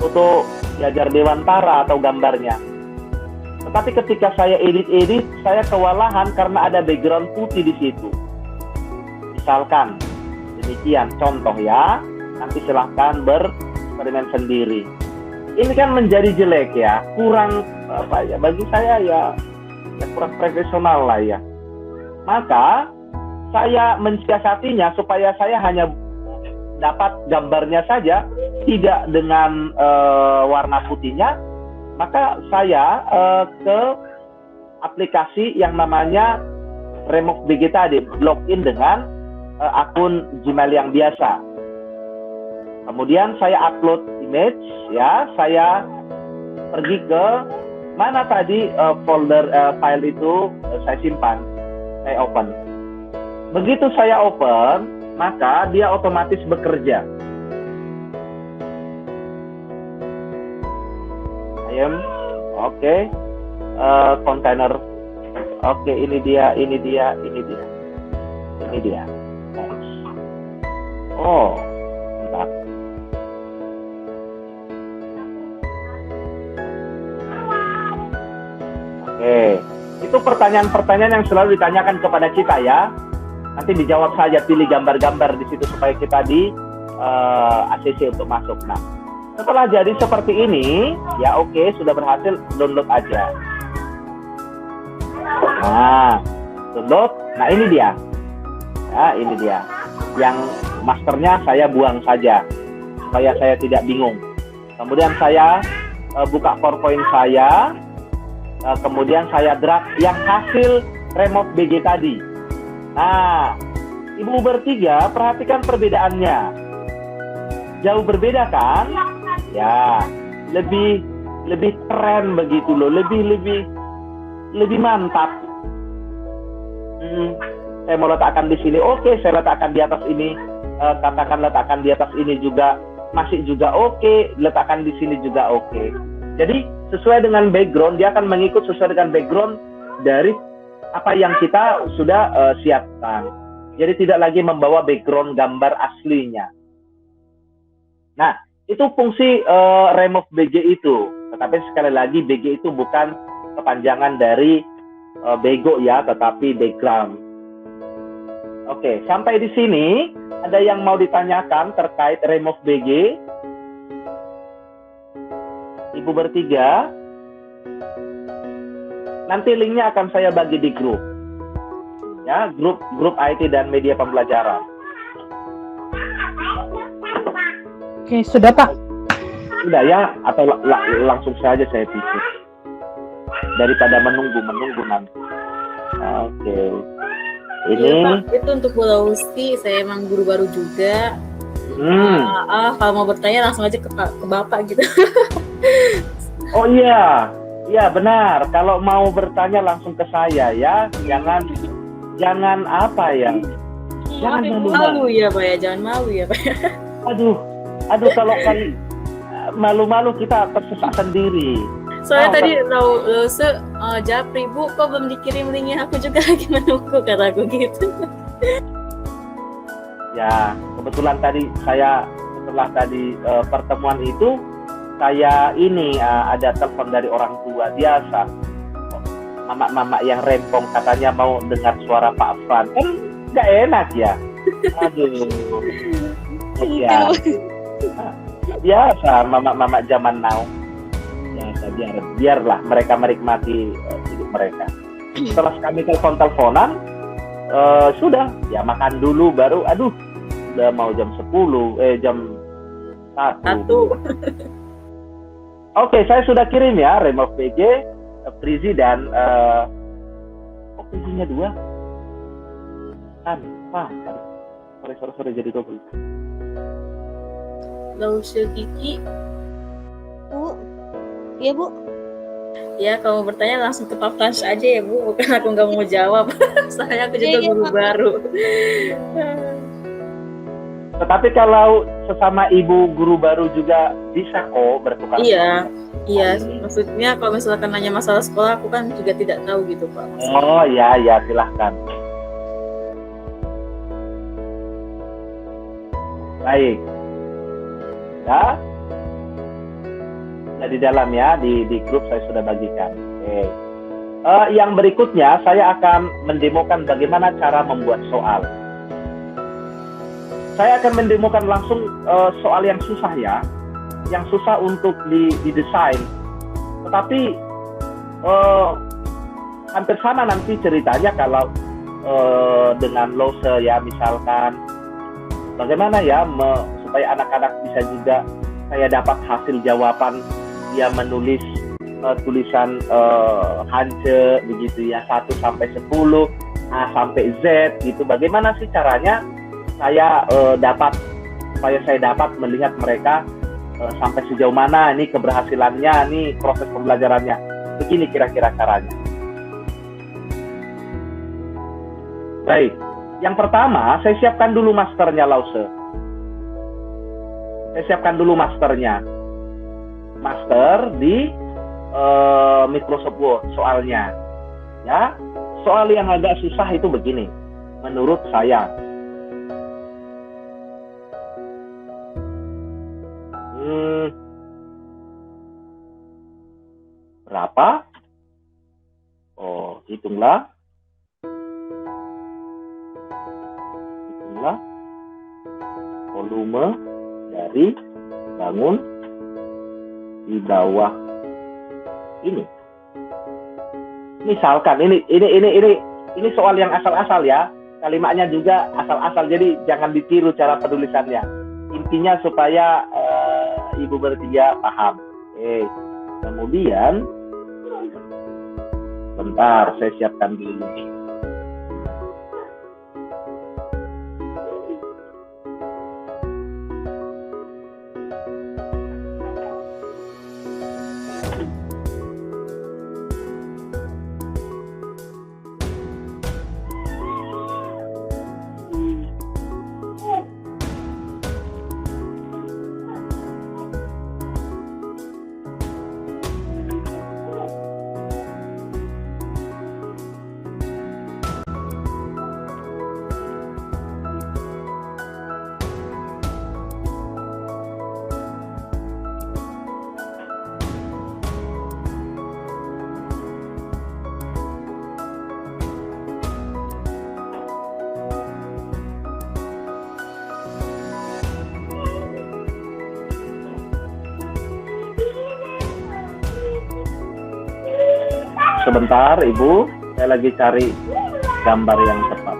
foto Ki Hajar Dewantara atau gambarnya. Tetapi ketika saya edit, saya kewalahan karena ada background putih di situ. Misalkan, demikian contoh ya. Nanti silahkan bereksperimen sendiri. Ini kan menjadi jelek ya, kurang apa ya? Bagi saya ya kurang profesional lah ya. Maka saya mensiasatinya supaya saya hanya dapat gambarnya saja, tidak dengan warna putihnya. Maka saya ke aplikasi yang namanya Remove BG tadi, login dengan akun Gmail yang biasa. Kemudian saya upload image ya, saya pergi ke mana tadi folder file itu saya simpan, saya open. Begitu saya open, maka dia otomatis bekerja. Oke, container. Oke, ini dia. Oh, bentar. Oke, itu pertanyaan-pertanyaan yang selalu ditanyakan kepada kita ya. Nanti dijawab saja, pilih gambar-gambar di situ supaya kita di ACC untuk masuk. Nah, setelah jadi seperti ini, ya oke, sudah berhasil, download aja. Nah, download. Nah, ini dia. Ya, ini dia. Yang masternya saya buang saja supaya saya tidak bingung. Kemudian saya buka PowerPoint saya, kemudian saya drag yang hasil remove BG tadi. Nah, ibu bertiga perhatikan perbedaannya. Jauh berbeda kan? Ya, lebih keren begitu loh, lebih mantap. Saya mau letakkan di sini, oke, saya letakkan di atas ini, katakan letakkan di atas ini juga, masih juga oke, letakkan di sini juga oke. Jadi sesuai dengan background, dia akan mengikut sesuai dengan background dari apa yang kita sudah siapkan. Jadi tidak lagi membawa background gambar aslinya. Nah, itu fungsi remove BG itu. Tetapi sekali lagi BG itu bukan kepanjangan dari bego ya, tetapi background. Oke, sampai di sini ada yang mau ditanyakan terkait remove BG? Ibu bertiga. Nanti linknya akan saya bagi di grup. Ya, grup IT dan media pembelajaran. Oke, sudah Pak. Sudah ya, atau langsung saja saya pikir. Daripada menunggu nanti. Oke. Ini iya, Pak, itu untuk Bu Lausi, saya emang guru baru juga. Kalau mau bertanya langsung aja ke Bapak gitu. Oh iya. Iya benar. Kalau mau bertanya langsung ke saya ya. Jangan apa ya? Jangan malu ya Pak ya, jangan malu ya Pak. Aduh kalau kali malu-malu kita tersesat sendiri. Soalnya tadi Lause Japri, Bu, kok belum dikirim linknya, aku juga lagi menunggu, kataku gitu. Ya, kebetulan tadi saya setelah tadi pertemuan itu, saya ini ada telepon dari orang tua biasa. Mama-mama yang rempong katanya mau dengar suara Pak Afan. Kan nggak enak ya. Aduh. Ya. Biasa mama-mama zaman now. Biasa, biarlah mereka menikmati hidup mereka. Setelah kami telepon-teleponan, sudah ya makan dulu baru udah mau jam 10 jam 1. Oke, saya sudah kirim ya remove PG, Prizi dan Prizinya 2 kan sorry jadi double. Lause Kiki, Bu. Iya, Bu. ya kalau mau bertanya langsung ke Pak Frans aja ya Bu, bukan aku nggak mau jawab. Soalnya aku juga guru baru. Tetapi kalau sesama ibu guru baru juga bisa kok bertukar. Iya, maksudnya kalau misalkan nanya masalah sekolah, aku kan juga tidak tahu gitu Pak. Oh ya silahkan. Baik. Ya. Di dalam ya, di grup saya sudah bagikan. Oke. Yang berikutnya saya akan mendemokan bagaimana cara membuat soal. Saya akan mendemokan langsung soal yang susah ya, yang susah untuk didesain. Tetapi hampir sama nanti ceritanya kalau dengan Lause ya, misalkan bagaimana ya supaya anak-anak bisa juga saya dapat hasil jawaban dia menulis tulisan Hanje begitu ya, 1 sampai 10, A sampai Z gitu. Bagaimana sih caranya saya supaya saya dapat melihat mereka sampai sejauh mana nih keberhasilannya, nih proses pembelajarannya. Begini kira-kira caranya. Baik, yang pertama saya siapkan dulu masternya Lause. Saya siapkan dulu masternya. Master di Microsoft Word soalnya. Ya, soal yang agak susah itu begini, menurut saya. Berapa? Oh, hitunglah. dari bangun di bawah ini. Misalkan ini soal yang asal-asal ya. Kalimatnya juga asal-asal, jadi jangan ditiru cara penulisannya. Intinya supaya ibu bertiga paham. Oke. Kemudian, bentar, saya siapkan dulu. Sebentar, Ibu. Saya lagi cari gambar yang tepat.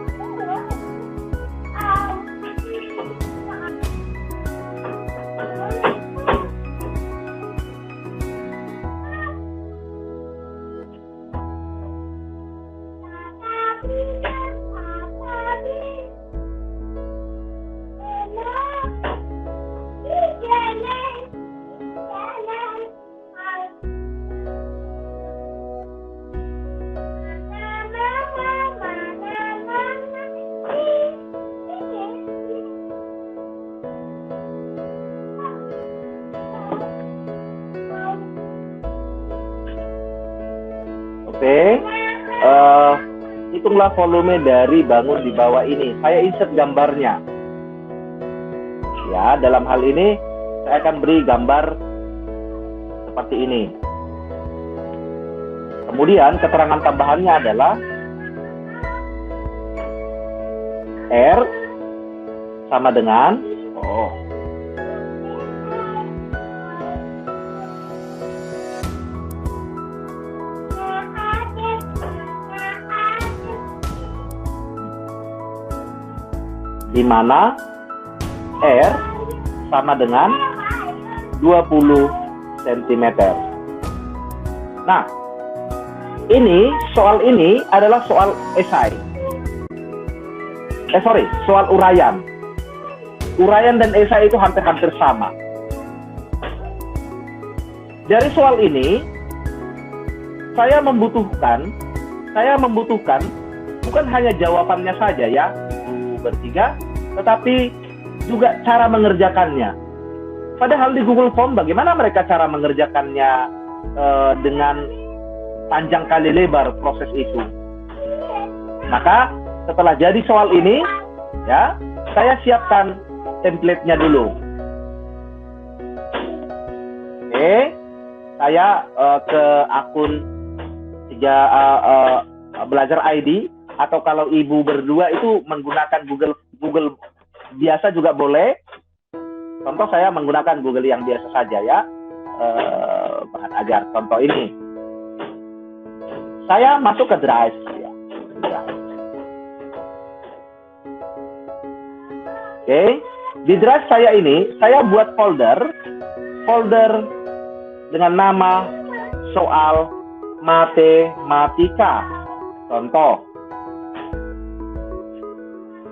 Oke, hitunglah volume dari bangun di bawah ini. Saya insert gambarnya. Ya, dalam hal ini saya akan beri gambar seperti ini. Kemudian keterangan tambahannya adalah R sama dengan di mana R sama dengan 20 cm. Nah, soal ini adalah soal esai. Soal uraian. Uraian dan esai itu hampir-hampir sama. Dari soal ini, saya membutuhkan bukan hanya jawabannya saja ya, Ibu bertiga, tetapi juga cara mengerjakannya. Padahal di Google Form bagaimana mereka cara mengerjakannya dengan panjang kali lebar proses itu. Maka setelah jadi soal ini, ya, saya siapkan template-nya dulu. Oke, saya ke akun Belajar ID, atau kalau ibu berdua itu menggunakan Google biasa juga boleh. Contoh saya menggunakan Google yang biasa saja ya, bahan ajar. Contoh ini, saya masuk ke Drive. Ya. Oke, di Drive saya ini, saya buat folder dengan nama soal matematika. Contoh,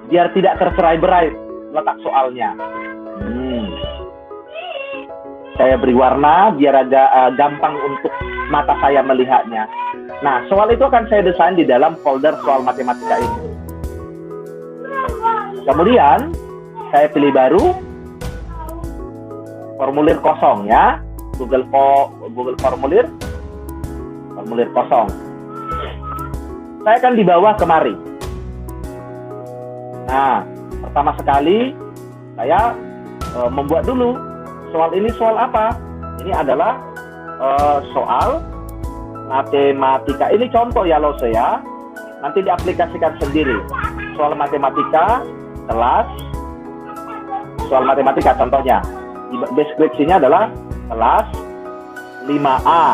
biar tidak tercerai-berai letak soalnya. Saya beri warna biar agak gampang untuk mata saya melihatnya. Nah, soal itu akan saya desain di dalam folder soal matematika ini. Kemudian saya pilih baru, formulir kosong ya, Google formulir kosong. Saya akan dibawa kemari. Nah, pertama sekali saya membuat dulu soal ini. Soal apa? Ini adalah soal matematika. Ini contoh ya Lose ya. Nanti diaplikasikan sendiri. Soal matematika kelas. Soal matematika contohnya Deskripsinya adalah kelas 5A.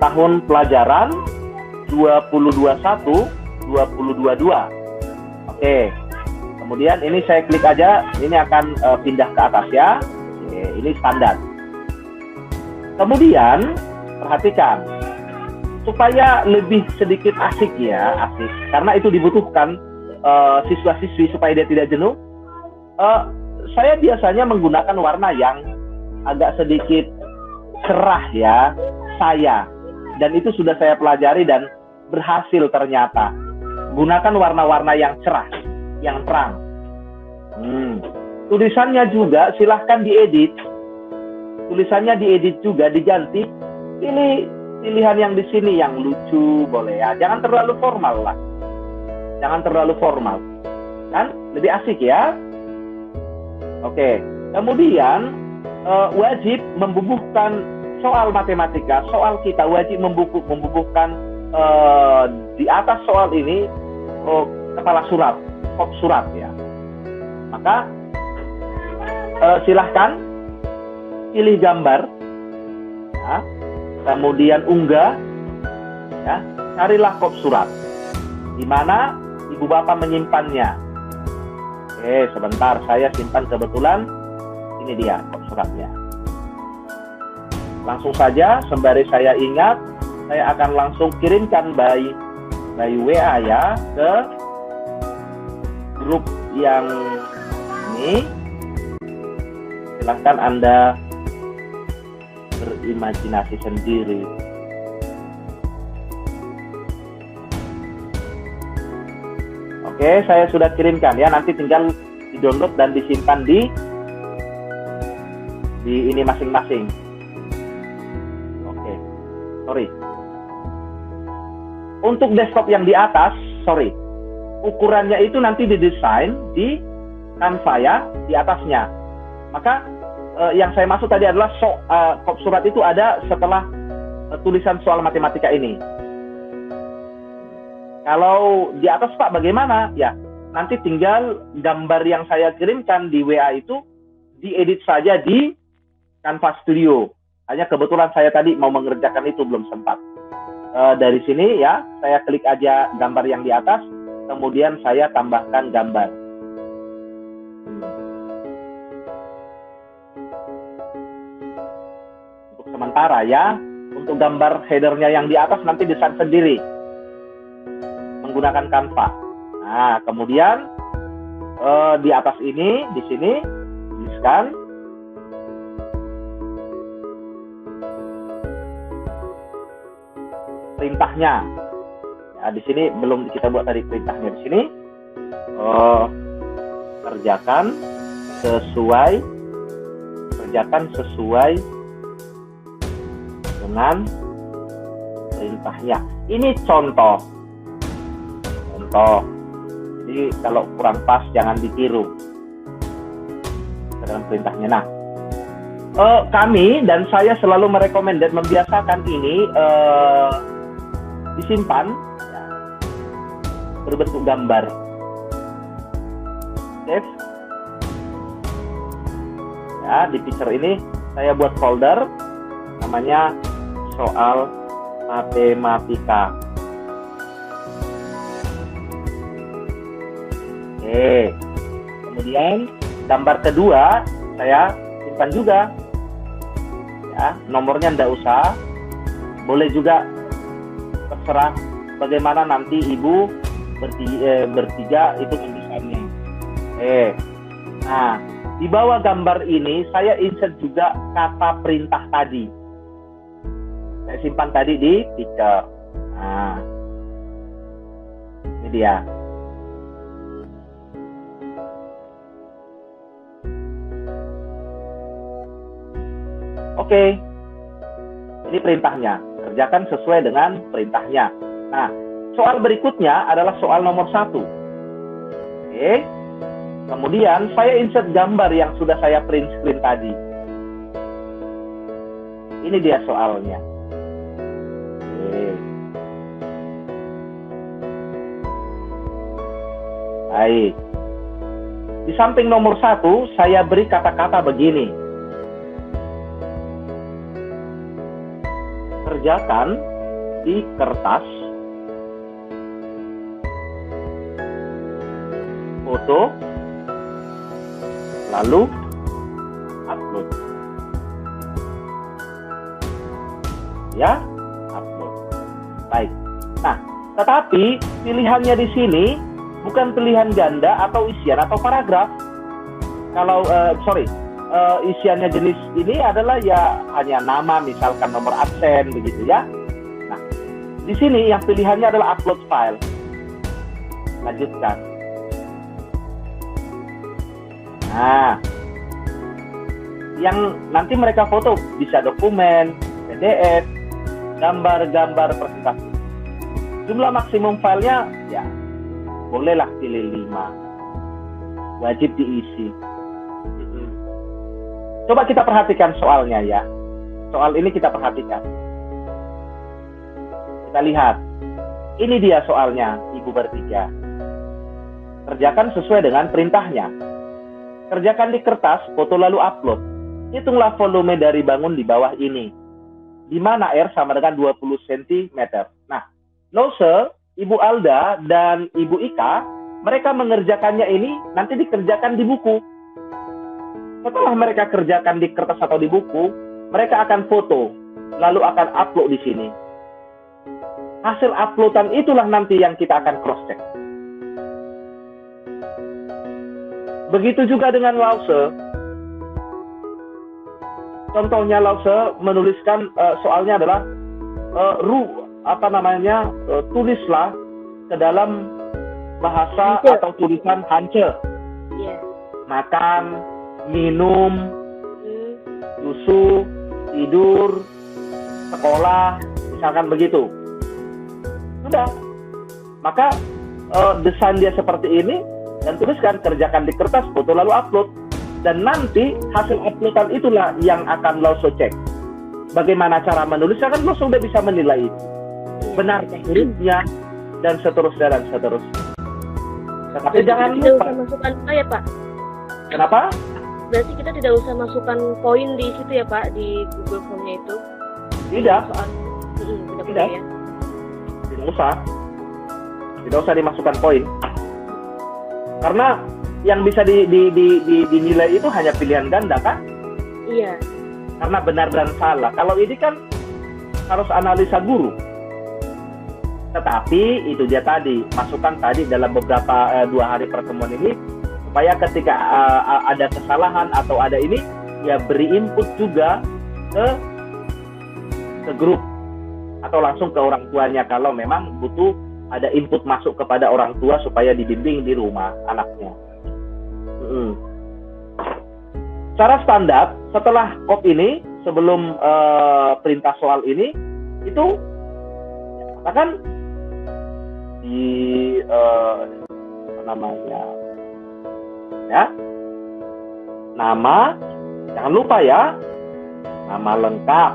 Tahun pelajaran 2021-2022. Oke. Kemudian ini saya klik aja, ini akan pindah ke atas ya. Oke, ini standar. Kemudian perhatikan, supaya lebih sedikit asik ya, asik. Karena itu dibutuhkan siswa-siswi supaya dia tidak jenuh. Saya biasanya menggunakan warna yang agak sedikit cerah ya, dan itu sudah saya pelajari dan berhasil ternyata. Gunakan warna-warna yang cerah, yang terang. Tulisannya juga silahkan diedit. Tulisannya diedit juga, diganti. Pilih pilihan yang di sini yang lucu boleh ya. Jangan terlalu formal lah. Jangan terlalu formal. Kan lebih asik ya. Oke. Kemudian wajib membubuhkan soal matematika. Soal kita wajib membubuhkan di atas soal ini kepala surat, kop surat ya. Maka silahkan pilih gambar, ya, kemudian unggah, ya, carilah kop surat, di mana ibu bapak menyimpannya. Oke, sebentar saya simpan kebetulan, ini dia kop suratnya. Langsung saja, sembari saya ingat, saya akan langsung kirimkan by WA ya ke grup yang ini. Silahkan Anda berimajinasi sendiri. Oke, saya sudah kirimkan ya. Nanti tinggal di-download dan disimpan di ini masing-masing. Oke, sorry. Untuk desktop yang di atas, ukurannya itu nanti didesain di Canva ya, di atasnya. Maka yang saya maksud tadi adalah kop surat itu ada setelah tulisan soal matematika ini. Kalau di atas Pak bagaimana? Ya, nanti tinggal gambar yang saya kirimkan di WA itu diedit saja di Canva Studio. Hanya kebetulan saya tadi mau mengerjakan itu belum sempat. Dari sini ya, saya klik aja gambar yang di atas, kemudian saya tambahkan gambar. Untuk sementara ya, untuk gambar headernya yang di atas nanti desain sendiri menggunakan Canva. Nah, kemudian di atas ini, di sini tuliskan perintahnya. Ya, di sini belum kita buat tadi perintahnya. Di sini kerjakan sesuai dengan perintahnya. Ini contoh. Jadi kalau kurang pas jangan ditiru dalam perintahnya. Nah, kami dan saya selalu merekomendasi membiasakan ini disimpan ya, berbentuk gambar. Save. Ya, di picture ini saya buat folder namanya soal matematika. Oke. Kemudian gambar kedua saya simpan juga. Ya, nomornya enggak usah. Boleh juga terserah bagaimana nanti ibu bertiga itu tulisannya. Nah, di bawah gambar ini saya insert juga kata perintah tadi. Saya simpan tadi di picture. Nah, ini dia. Oke, ini perintahnya. Kerjakan sesuai dengan perintahnya. Nah, soal berikutnya adalah soal nomor 1. Oke. Kemudian saya insert gambar yang sudah saya print screen tadi. Ini dia soalnya. Oke. Baik. di samping nomor 1, saya beri kata-kata begini. Kerjakan di kertas, foto, lalu upload. Ya, upload. Baik. Nah, tetapi pilihannya di sini bukan pilihan ganda atau isian atau paragraf. Kalau isiannya jenis ini adalah ya hanya nama, misalkan nomor absen begitu ya. Nah, di sini yang pilihannya adalah upload file. Lanjutkan. Nah, yang nanti mereka foto bisa dokumen, PDF, gambar-gambar presentasi. Jumlah maksimum filenya ya bolehlah pilih 5. Wajib diisi. Coba kita perhatikan soalnya ya. Soal ini kita perhatikan. Kita lihat. Ini dia soalnya, Ibu bertiga. Kerjakan sesuai dengan perintahnya. Kerjakan di kertas, foto lalu upload. Hitunglah volume dari bangun di bawah ini. Di mana R sama dengan 20 cm. Nah, Lause, Ibu Alda, dan Ibu Ika, mereka mengerjakannya ini nanti dikerjakan di buku. Setelah mereka kerjakan di kertas atau di buku, mereka akan foto, lalu akan upload di sini. Hasil uploadan itulah nanti yang kita akan cross-check. Begitu juga dengan Lause. Contohnya Lause menuliskan soalnya adalah tulislah ke dalam bahasa Hance. atau tulisan Hance. Iya. Makan, minum, susu, tidur, sekolah, misalkan begitu. Sudah. Maka desain dia seperti ini dan tuliskan, kerjakan di kertas, foto lalu upload. Dan nanti hasil uploadan itulah yang akan Lause cek. Bagaimana cara menulisnya, kan Lause sudah bisa menilai itu. Benar hurufnya dan seterusnya dan seterusnya. Tetapi jangan tidak lupa. usah masukkan ya Pak. Kenapa? Berarti kita tidak usah masukkan poin di situ ya Pak, di Google Form-nya itu. Tidak. Soal Tidak. tidak ya. Tidak usah. Tidak usah dimasukkan poin. Karena yang bisa dinilai itu hanya pilihan ganda kan? Iya. Karena benar dan salah. Kalau ini kan harus analisa guru. Tetapi itu dia tadi, masukkan tadi dalam beberapa 2 hari pertemuan ini, supaya ketika ada kesalahan atau ada ini, ya beri input juga ke grup atau langsung ke orang tuanya kalau memang butuh ada input masuk kepada orang tua supaya dibimbing di rumah anaknya. Secara standar, setelah kop ini, sebelum perintah soal ini, itu katakan di ya, nama, jangan lupa ya, nama lengkap.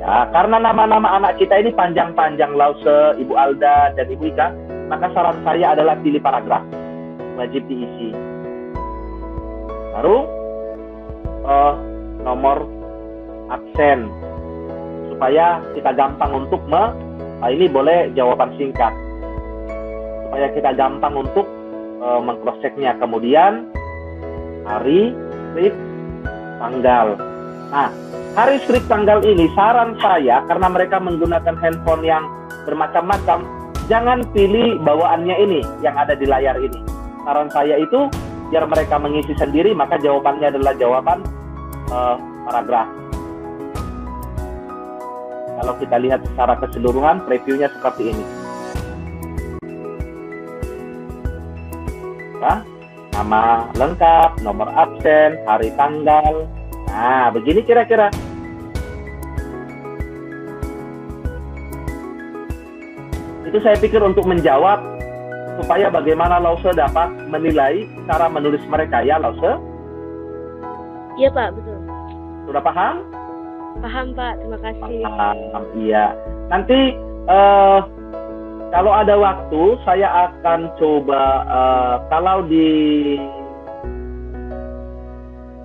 Ya, karena nama-nama anak kita ini panjang-panjang, Lause, Ibu Alda, dan Ibu Ika, maka saran saya adalah pilih paragraf. Wajib diisi. Baru nomor absen. Supaya kita gampang untuk ini boleh jawaban singkat. Supaya kita gampang untuk meng-cross-checknya. Kemudian hari, strip, tanggal. Nah, hari, strip, tanggal ini saran saya, karena mereka menggunakan handphone yang bermacam-macam, jangan pilih bawaannya ini yang ada di layar ini. Saran saya itu biar mereka mengisi sendiri, maka jawabannya adalah jawaban paragraf. Kalau kita lihat secara keseluruhan, previewnya seperti ini. Nah, nama lengkap, nomor absen, hari, tanggal. Nah, begini kira-kira. Itu saya pikir untuk menjawab supaya bagaimana Lause dapat menilai cara menulis mereka, ya Lause? Iya Pak, betul. Sudah paham? Paham Pak, terima kasih. Paham, iya. Nanti Kalau ada waktu, saya akan coba kalau di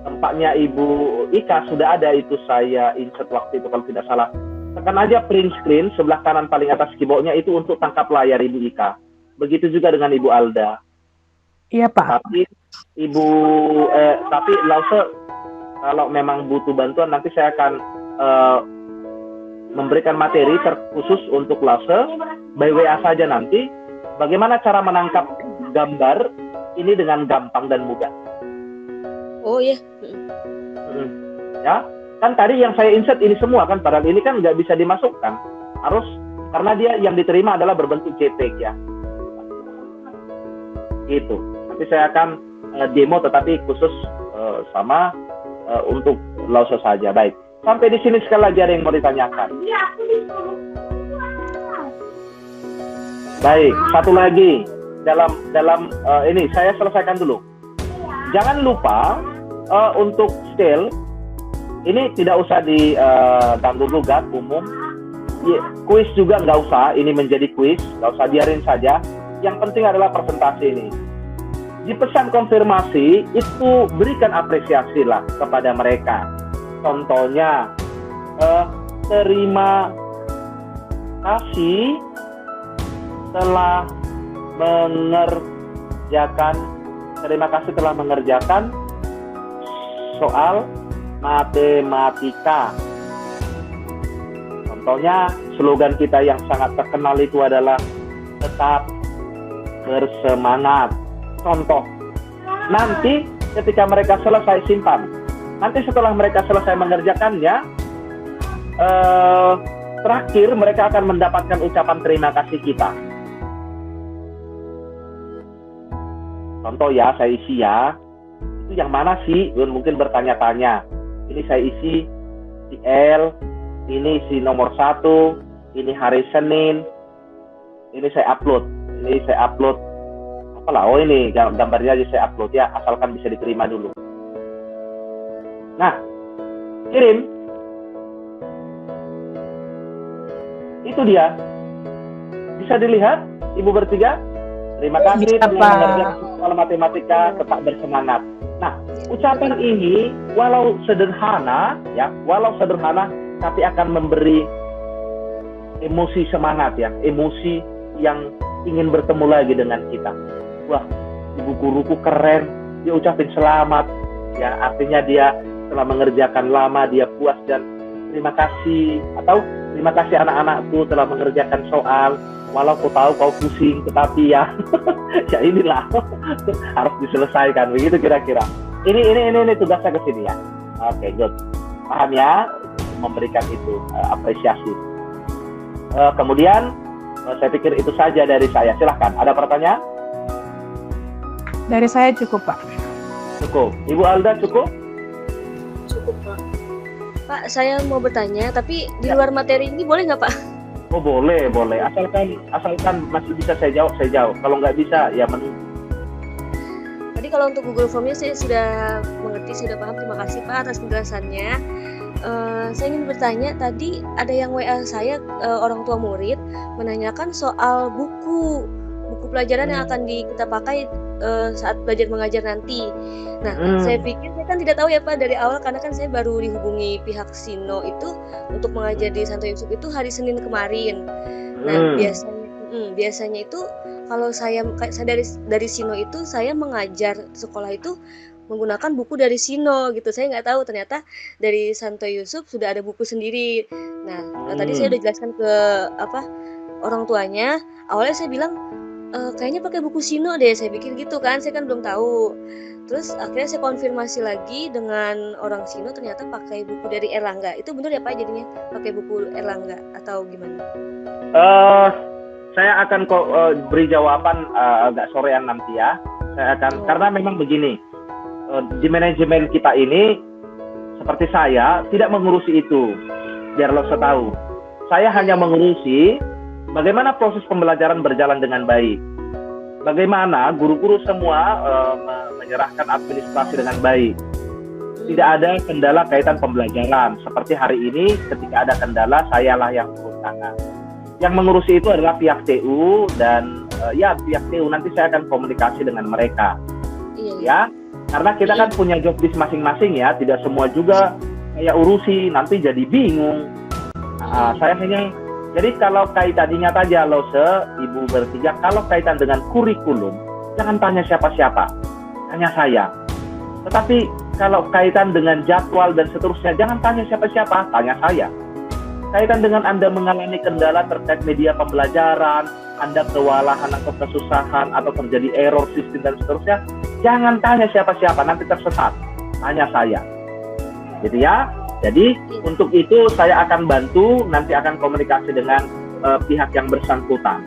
tempatnya Ibu Ika sudah ada itu, saya insert waktu itu kalau tidak salah. Tekan aja print screen sebelah kanan paling atas keyboardnya itu untuk tangkap layar Ibu Ika. Begitu juga dengan Ibu Alda. Iya Pak. Tapi Lause, kalau memang butuh bantuan nanti saya akan memberikan materi terkhusus untuk Lause by WA saja nanti. Bagaimana cara menangkap gambar ini dengan gampang dan mudah. Oh iya. Ya, kan tadi yang saya insert ini semua kan, padahal ini kan nggak bisa dimasukkan. Harus, karena dia yang diterima adalah berbentuk JPEG ya. Gitu. Nanti saya akan demo tetapi khusus sama untuk Lause saja. Baik. Sampai di sini sekali lagi ada yang mau ditanyakan. Baik, satu lagi dalam ini saya selesaikan dulu. Jangan lupa untuk scale ini tidak usah diganggu gugat umum. Kuis juga nggak usah, ini menjadi kuis, nggak usah, biarin saja. Yang penting adalah presentasi ini. Di pesan konfirmasi itu berikan apresiasi lah kepada mereka. Contohnya, terima kasih telah mengerjakan soal matematika. Contohnya, slogan kita yang sangat terkenal itu adalah tetap bersemangat. Contoh, nanti ketika mereka selesai simpan. Nanti setelah mereka selesai mengerjakannya, terakhir mereka akan mendapatkan ucapan terima kasih kita. Contoh ya, saya isi ya. Itu yang mana sih? Mungkin bertanya-tanya. Ini saya isi si L, ini si nomor 1, ini hari Senin, ini saya upload. Apalah, oh ini gambarnya aja saya upload ya, asalkan bisa diterima dulu. Nah, kirim. Itu dia. Bisa dilihat, Ibu bertiga? Terima kasih telah mengerjakan soal matematika, tetap bersemangat. Nah, ucapan ini walau sederhana, tapi akan memberi emosi semangat ya, emosi yang ingin bertemu lagi dengan kita. Wah, ibu guruku keren, dia ucapin selamat, ya artinya dia telah mengerjakan lama, dia puas dan terima kasih. Atau terima kasih anak-anakku telah mengerjakan soal. Walau kau tahu kau pusing, tetapi ya, ya inilah harus diselesaikan. Begitu kira-kira. Ini tugasnya ke sini ya. Oke, good. Paham ya? Memberikan itu apresiasi. Kemudian saya pikir itu saja dari saya. Silahkan. Ada pertanyaan? Dari saya cukup Pak. Cukup. Ibu Alda cukup? Cukup Pak. Pak, saya mau bertanya, tapi di luar materi ini boleh nggak Pak? Oh boleh. Asalkan masih bisa saya jawab. Kalau nggak bisa, ya menunggu. Tadi kalau untuk Google Form-nya saya sudah mengerti, sudah paham. Terima kasih Pak atas penjelasannya. Saya ingin bertanya, tadi ada yang WA saya, orang tua murid, menanyakan soal buku pelajaran yang akan kita pakai saat belajar mengajar nanti. Nah, saya pikir, saya kan tidak tahu ya Pak dari awal, karena kan saya baru dihubungi pihak Sino itu untuk mengajar di Santo Yusuf itu hari Senin kemarin. Nah, biasanya itu kalau saya dari Sino itu, saya mengajar sekolah itu menggunakan buku dari Sino gitu. Saya nggak tahu ternyata dari Santo Yusuf sudah ada buku sendiri. Nah, tadi saya udah jelaskan ke orang tuanya. Awalnya saya bilang kayaknya pakai buku Sino deh, saya pikir gitu kan, saya kan belum tahu. Terus akhirnya saya konfirmasi lagi dengan orang Sino, ternyata pakai buku dari Erlangga. Itu benar ya Pak jadinya pakai buku Erlangga atau gimana? Saya akan beri jawaban agak sorean nanti ya. Saya akan karena memang begini. Di manajemen kita ini seperti saya tidak mengurusi itu, biar lo tahu. Saya hanya mengurusi bagaimana proses pembelajaran berjalan dengan baik, bagaimana guru-guru semua menyerahkan administrasi dengan baik, tidak ada kendala kaitan pembelajaran. Seperti hari ini ketika ada kendala, sayalah yang turun tangan. Yang mengurusi itu adalah pihak TU dan pihak TU nanti saya akan komunikasi dengan mereka. Iya. Ya, karena kita kan punya job desk masing-masing ya, tidak semua juga saya urusi, nanti jadi bingung. Saya hanya, jadi kalau kaitan ingat aja Lose, Ibu bertiga, kalau kaitan dengan kurikulum, jangan tanya siapa-siapa, tanya saya. Tetapi kalau kaitan dengan jadwal dan seterusnya, jangan tanya siapa-siapa, tanya saya. Kaitan dengan Anda mengalami kendala terkait media pembelajaran, Anda kewalahan atau kesusahan atau terjadi error sistem dan seterusnya, jangan tanya siapa-siapa, nanti tersesat. Tanya saya. Gitu ya. Jadi untuk itu saya akan bantu, nanti akan komunikasi dengan pihak yang bersangkutan.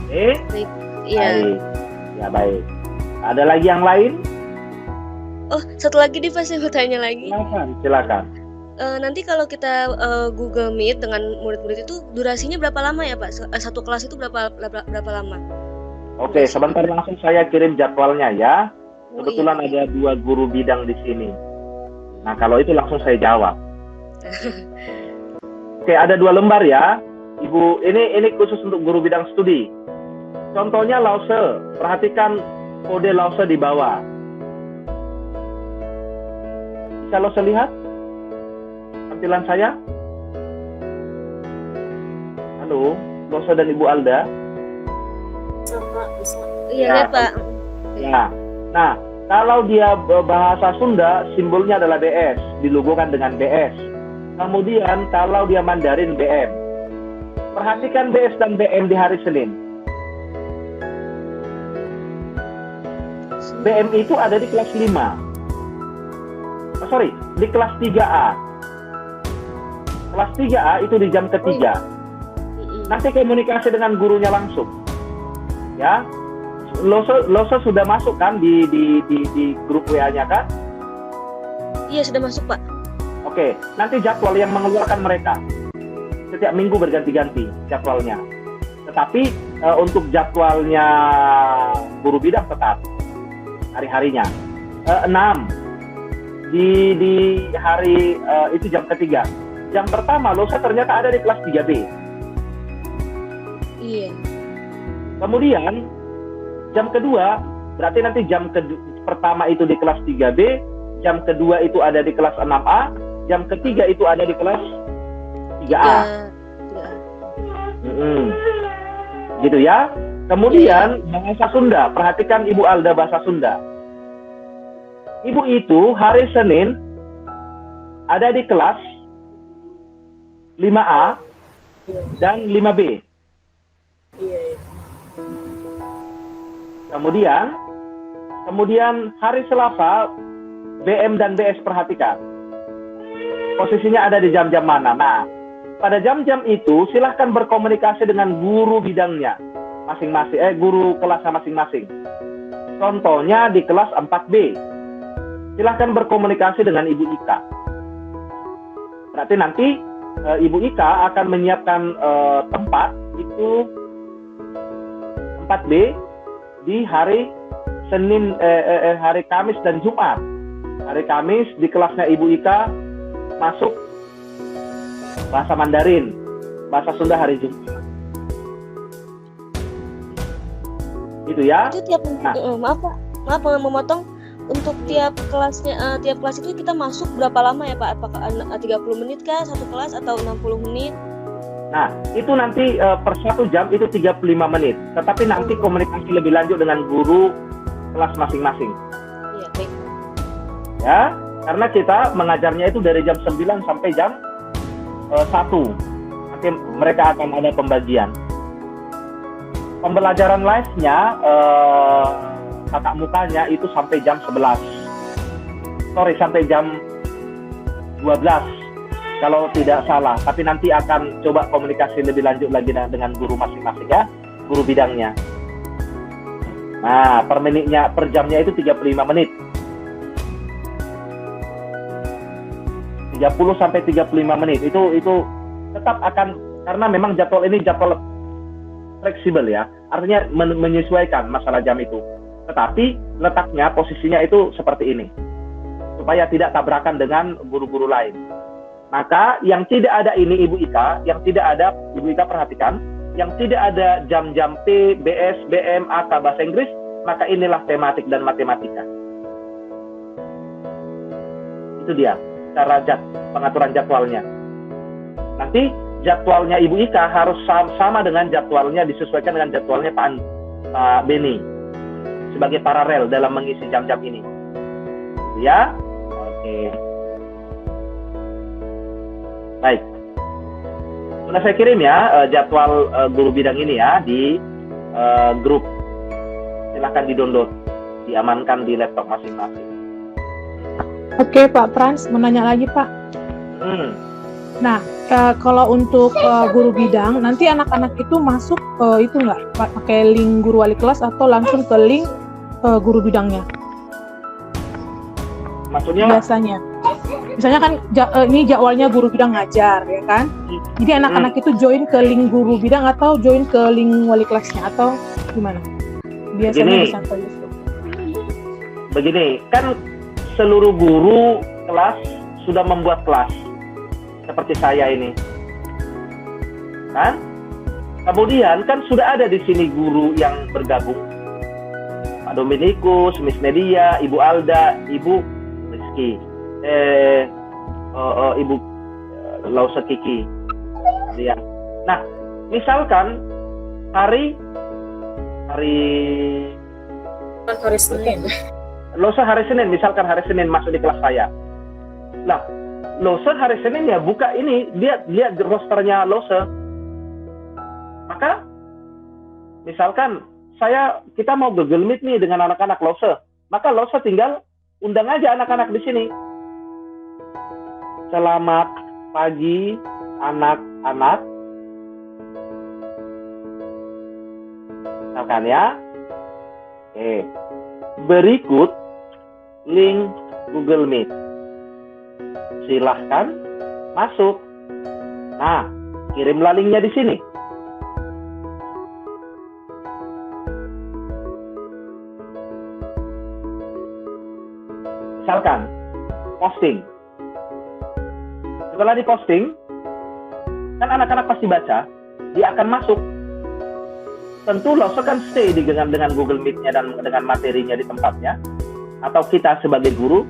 Oke? Iya. Baik. Ya baik. Ada lagi yang lain? Oh, satu lagi nih Pak, saya mau tanya lagi. Silakan. Nanti kalau kita Google Meet dengan murid-murid itu durasinya berapa lama ya Pak? Satu kelas itu berapa lama? Oke, sebentar langsung saya kirim jadwalnya ya. Kebetulan iya. ada 2 guru bidang di sini. Nah, kalau itu langsung saya jawab. Oke, ada 2 lembar ya. Ibu, ini khusus untuk guru bidang studi. Contohnya Lause, perhatikan kode Lause di bawah. Bisa Lause lihat tampilan saya? Halo, Lause dan Ibu Alda. Iya, Pak. Ya. Nah, kalau dia bahasa Sunda, simbolnya adalah BS, dilogokan dengan BS. Kemudian kalau dia Mandarin, BM. Perhatikan BS dan BM di hari Senin. BM itu ada di kelas 5. Di kelas 3A. Kelas 3A itu di jam ketiga. Nanti komunikasi dengan gurunya langsung. Ya. Lose sudah masuk kan di grup WA-nya kan? Iya, sudah masuk Pak. Oke, nanti jadwal yang mengeluarkan mereka. Setiap minggu berganti-ganti jadwalnya. Tetapi untuk jadwalnya guru bidang tetap hari-harinya. 6 di hari itu jam ketiga. Jam pertama Lose ternyata ada di kelas 3B. Iya. Kemudian jam kedua, berarti nanti jam pertama itu di kelas 3B, jam kedua itu ada di kelas 6A, jam ketiga itu ada di kelas 3A. Gitu ya. Kemudian bahasa Sunda, perhatikan Ibu Alda bahasa Sunda. Ibu itu hari Senin ada di kelas 5A dan 5B. Kemudian hari Selasa BM dan BS, perhatikan posisinya ada di jam-jam mana. Nah, pada jam-jam itu silahkan berkomunikasi dengan guru bidangnya masing-masing, guru kelasnya masing-masing. Contohnya di kelas 4B, silahkan berkomunikasi dengan Ibu Ika. Berarti nanti Ibu Ika akan menyiapkan tempat itu 4B di hari Senin, hari Kamis dan Jumat. Hari Kamis di kelasnya Ibu Ika masuk bahasa Mandarin, bahasa Sunda hari Jumat. Gitu ya. Itu tiap maaf memotong, untuk tiap kelasnya, tiap kelas itu kita masuk berapa lama ya Pak? Apakah 30 menit kah satu kelas atau 60 menit? Nah, itu nanti per 1 jam itu 35 menit. Tetapi nanti komunikasi lebih lanjut dengan guru kelas masing-masing. Iya, baik. Ya, karena kita mengajarnya itu dari jam 9 sampai jam 1. Nanti mereka akan ada pembagian. Pembelajaran live-nya, tatap mukanya itu sampai jam 11. Sampai jam 12. Kalau tidak salah, tapi nanti akan coba komunikasi lebih lanjut lagi dengan guru masing-masing ya, guru bidangnya. Nah, per menitnya, per jamnya itu 35 menit. 30 sampai 35 menit. Itu tetap akan, karena memang jadwal ini jadwal fleksibel ya. Artinya menyesuaikan masalah jam itu. Tetapi letaknya, posisinya itu seperti ini. Supaya tidak tabrakan dengan guru-guru lain. Maka yang tidak ada ini Ibu Ika, yang tidak ada Ibu Ika perhatikan, yang tidak ada jam-jam P, BS, BM, AK bahasa Inggris, maka inilah tematik dan matematika. Itu dia cara pengaturan jadwalnya. Nanti jadwalnya Ibu Ika harus sama dengan jadwalnya, disesuaikan dengan jadwalnya Pak Beni sebagai paralel dalam mengisi jam-jam ini. Ya, oke. Baik. Sudah saya kirim ya jadwal guru bidang ini ya di grup. Silahkan di-download, diamankan di laptop masing-masing. Oke Pak Frans, mau nanya lagi Pak. Nah, kalau untuk guru bidang, nanti anak-anak itu masuk itu nggak pakai link guru wali kelas atau langsung ke link guru bidangnya? Maksudnya? Biasanya. Misalnya kan ini jadwalnya guru bidang ngajar, ya kan? Jadi anak-anak itu join ke link guru bidang atau join ke link wali kelasnya atau gimana? Biasanya begini, kan seluruh guru kelas sudah membuat kelas seperti saya ini, kan? Kemudian kan sudah ada di sini guru yang bergabung, Pak Dominikus, Miss Media, Ibu Alda, Ibu Rizky, Ibu Lausa Kiki, ya. Nah, misalkan hari Senin. Losa hari Senin, misalkan hari Senin masuk di kelas saya. Lah, Losa hari Senin ya buka ini, lihat rosternya Losa. Maka misalkan kita mau Google Meet nih dengan anak-anak Losa, maka Losa tinggal undang aja anak-anak di sini. Selamat pagi anak-anak. Misalkan ya. Berikut link Google Meet. Silahkan masuk. Nah, kirimlah linknya di sini. Misalkan posting. Setelah diposting, kan anak-anak pasti baca, dia akan masuk. Tentu Losa kan stay dengan Google Meet-nya dan dengan materinya di tempatnya. Atau kita sebagai guru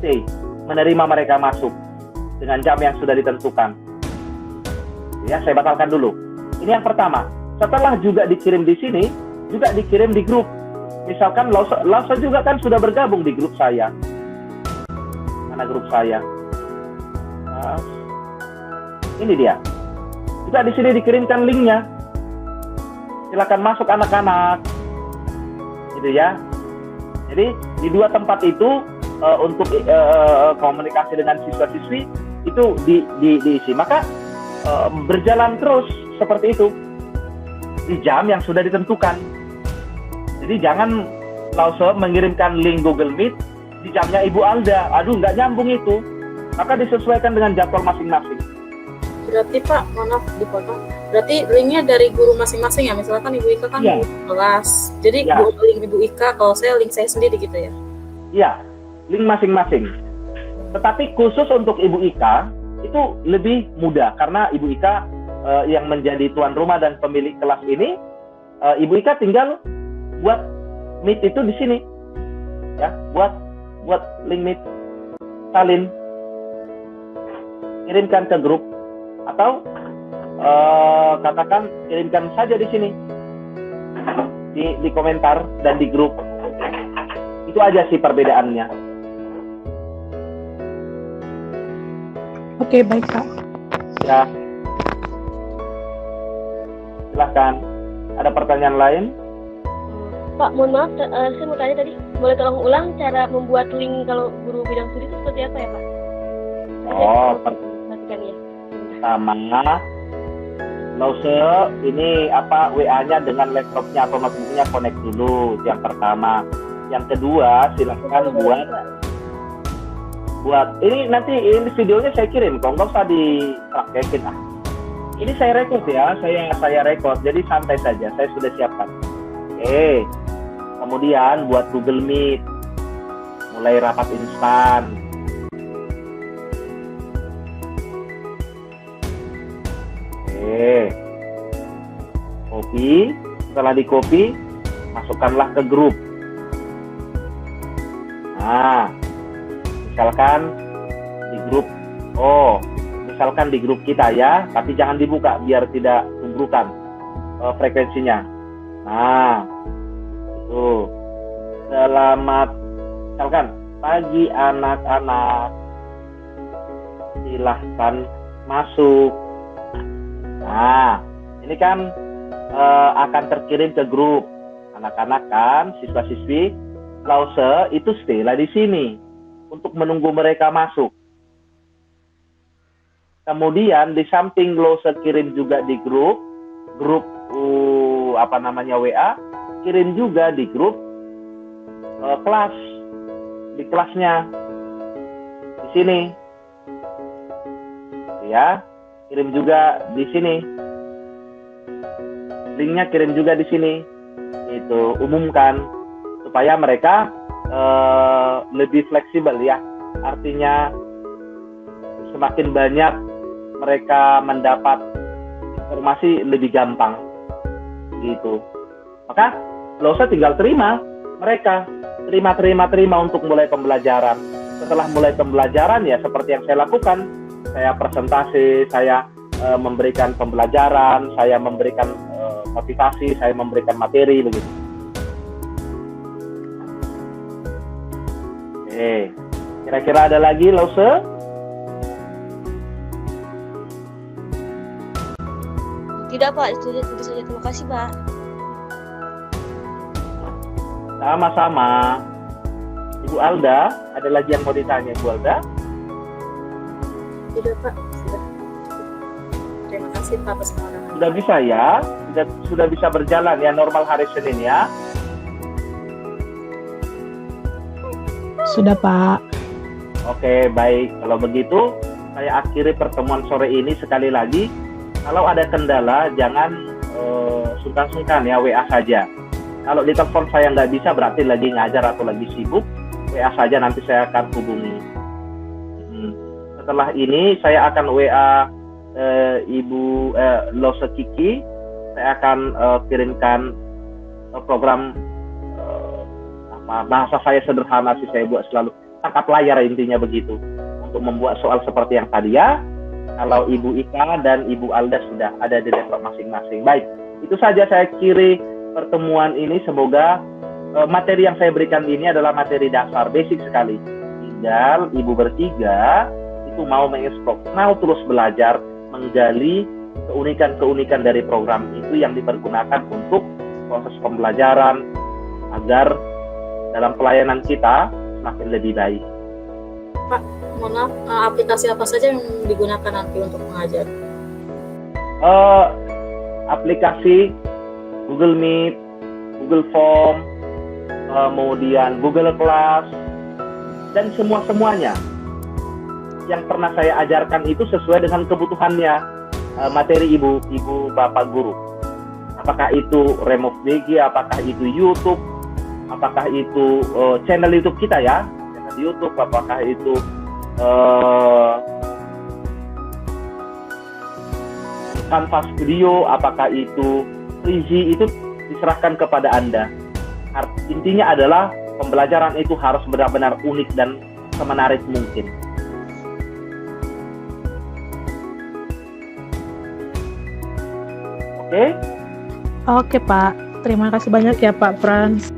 stay, menerima mereka masuk dengan jam yang sudah ditentukan. Ya, saya batalkan dulu. Ini yang pertama. Setelah juga dikirim di sini, juga dikirim di grup. Misalkan Losa juga kan sudah bergabung di grup saya. Mana grup saya? Nah, ini dia. Juga di sini dikirimkan linknya. Silakan masuk anak-anak, gitu ya. Jadi di dua tempat itu untuk komunikasi dengan siswa-siswi itu diisi. Maka berjalan terus seperti itu di jam yang sudah ditentukan. Jadi jangan langsung mengirimkan link Google Meet di jamnya Ibu Alda. Aduh, nggak nyambung itu. Maka disesuaikan dengan jadwal masing-masing. Berarti Pak, mohon maaf dipotong. Berarti linknya dari guru masing-masing ya, misalkan Ibu Ika kan guru kelas, jadi link Ibu Ika, kalau saya link saya sendiri gitu ya? Iya, link masing-masing. Tetapi khusus untuk Ibu Ika itu lebih mudah karena Ibu Ika yang menjadi tuan rumah dan pemilik kelas ini, Ibu Ika tinggal buat meet itu di sini, ya, buat link meet, salin, kirimkan ke grup atau katakan kirimkan saja di sini di komentar dan di grup. Itu aja sih perbedaannya. Oke, baik Pak. Ya, silahkan. Ada pertanyaan lain? Pak, mohon maaf, saya mau tanya tadi, boleh tolong ulang cara membuat link kalau guru bidang studi itu seperti apa ya Pak? Perhatikan ya. Pertama, Lause ini WA-nya dengan laptopnya atau notebooknya connect dulu, yang pertama. Yang kedua, silakan buat ini nanti ini videonya saya kirim, kok nggak usah dipraktekin ah. Ini saya record ya, saya record, jadi santai saja, saya sudah siapkan. Oke, kemudian buat Google Meet, mulai rapat instan. Oke. Copy. Setelah di copy, masukkanlah ke grup. Nah, misalkan di grup kita ya, tapi jangan dibuka biar tidak tunggukan frekuensinya. Nah, itu. Selamat, misalkan pagi anak-anak, silahkan masuk. Nah, ini kan akan terkirim ke grup anak-anak kan, siswa-siswi. Lause itu stay lah di sini untuk menunggu mereka masuk. Kemudian di samping Lause kirim juga di grup WA, kirim juga di grup kelas, di kelasnya di sini, ya, kirim juga di sini, linknya kirim juga di sini, itu umumkan supaya mereka lebih fleksibel ya, artinya semakin banyak mereka mendapat informasi lebih gampang gitu. Maka Lause tinggal terima untuk mulai pembelajaran. Setelah mulai pembelajaran ya seperti yang saya lakukan, saya presentasi, saya memberikan pembelajaran, saya memberikan motivasi, saya memberikan materi begitu. Oke, kira-kira ada lagi Lause? Tidak Pak, itu saja. Terima kasih Pak. Sama-sama. Ibu Alda, ada lagi yang mau ditanya Ibu Alda? Sudah Pak, sudah. Terima kasih Pak atas pengalaman. Sudah bisa ya? Sudah bisa berjalan ya normal hari Senin ya? Sudah Pak. Oke, baik. Kalau begitu, saya akhiri pertemuan sore ini sekali lagi. Kalau ada kendala, jangan sungkan-sungkan ya, WA saja. Kalau di telepon saya nggak bisa, berarti lagi ngajar atau lagi sibuk. WA saja, nanti saya akan hubungi. Setelah ini, saya akan WA Ibu Lause Kiki. Saya akan kirimkan program bahasa saya sederhana sih, saya buat selalu tangkap layar, intinya begitu, untuk membuat soal seperti yang tadi ya. Kalau Ibu Ika dan Ibu Alda sudah ada di laptop masing-masing. Baik, itu saja saya kiri pertemuan ini. Semoga materi yang saya berikan ini adalah materi dasar, basic sekali. Tinggal Ibu bertiga itu mau mengeksplor, mau terus belajar, menggali keunikan-keunikan dari program itu yang dipergunakan untuk proses pembelajaran agar dalam pelayanan kita semakin lebih baik. Pak, mohon maaf, aplikasi apa saja yang digunakan nanti untuk mengajar? Aplikasi Google Meet, Google Form, kemudian Google Class, dan semuanya yang pernah saya ajarkan itu sesuai dengan kebutuhannya materi ibu bapak guru. Apakah itu Remove BG, apakah itu YouTube, apakah itu channel YouTube kita ya, channel YouTube, apakah itu Canvas Studio, apakah itu Prezi, itu diserahkan kepada Anda. Intinya adalah pembelajaran itu harus benar-benar unik dan semenarik mungkin. Oke? Oke Pak, terima kasih banyak ya Pak Frans.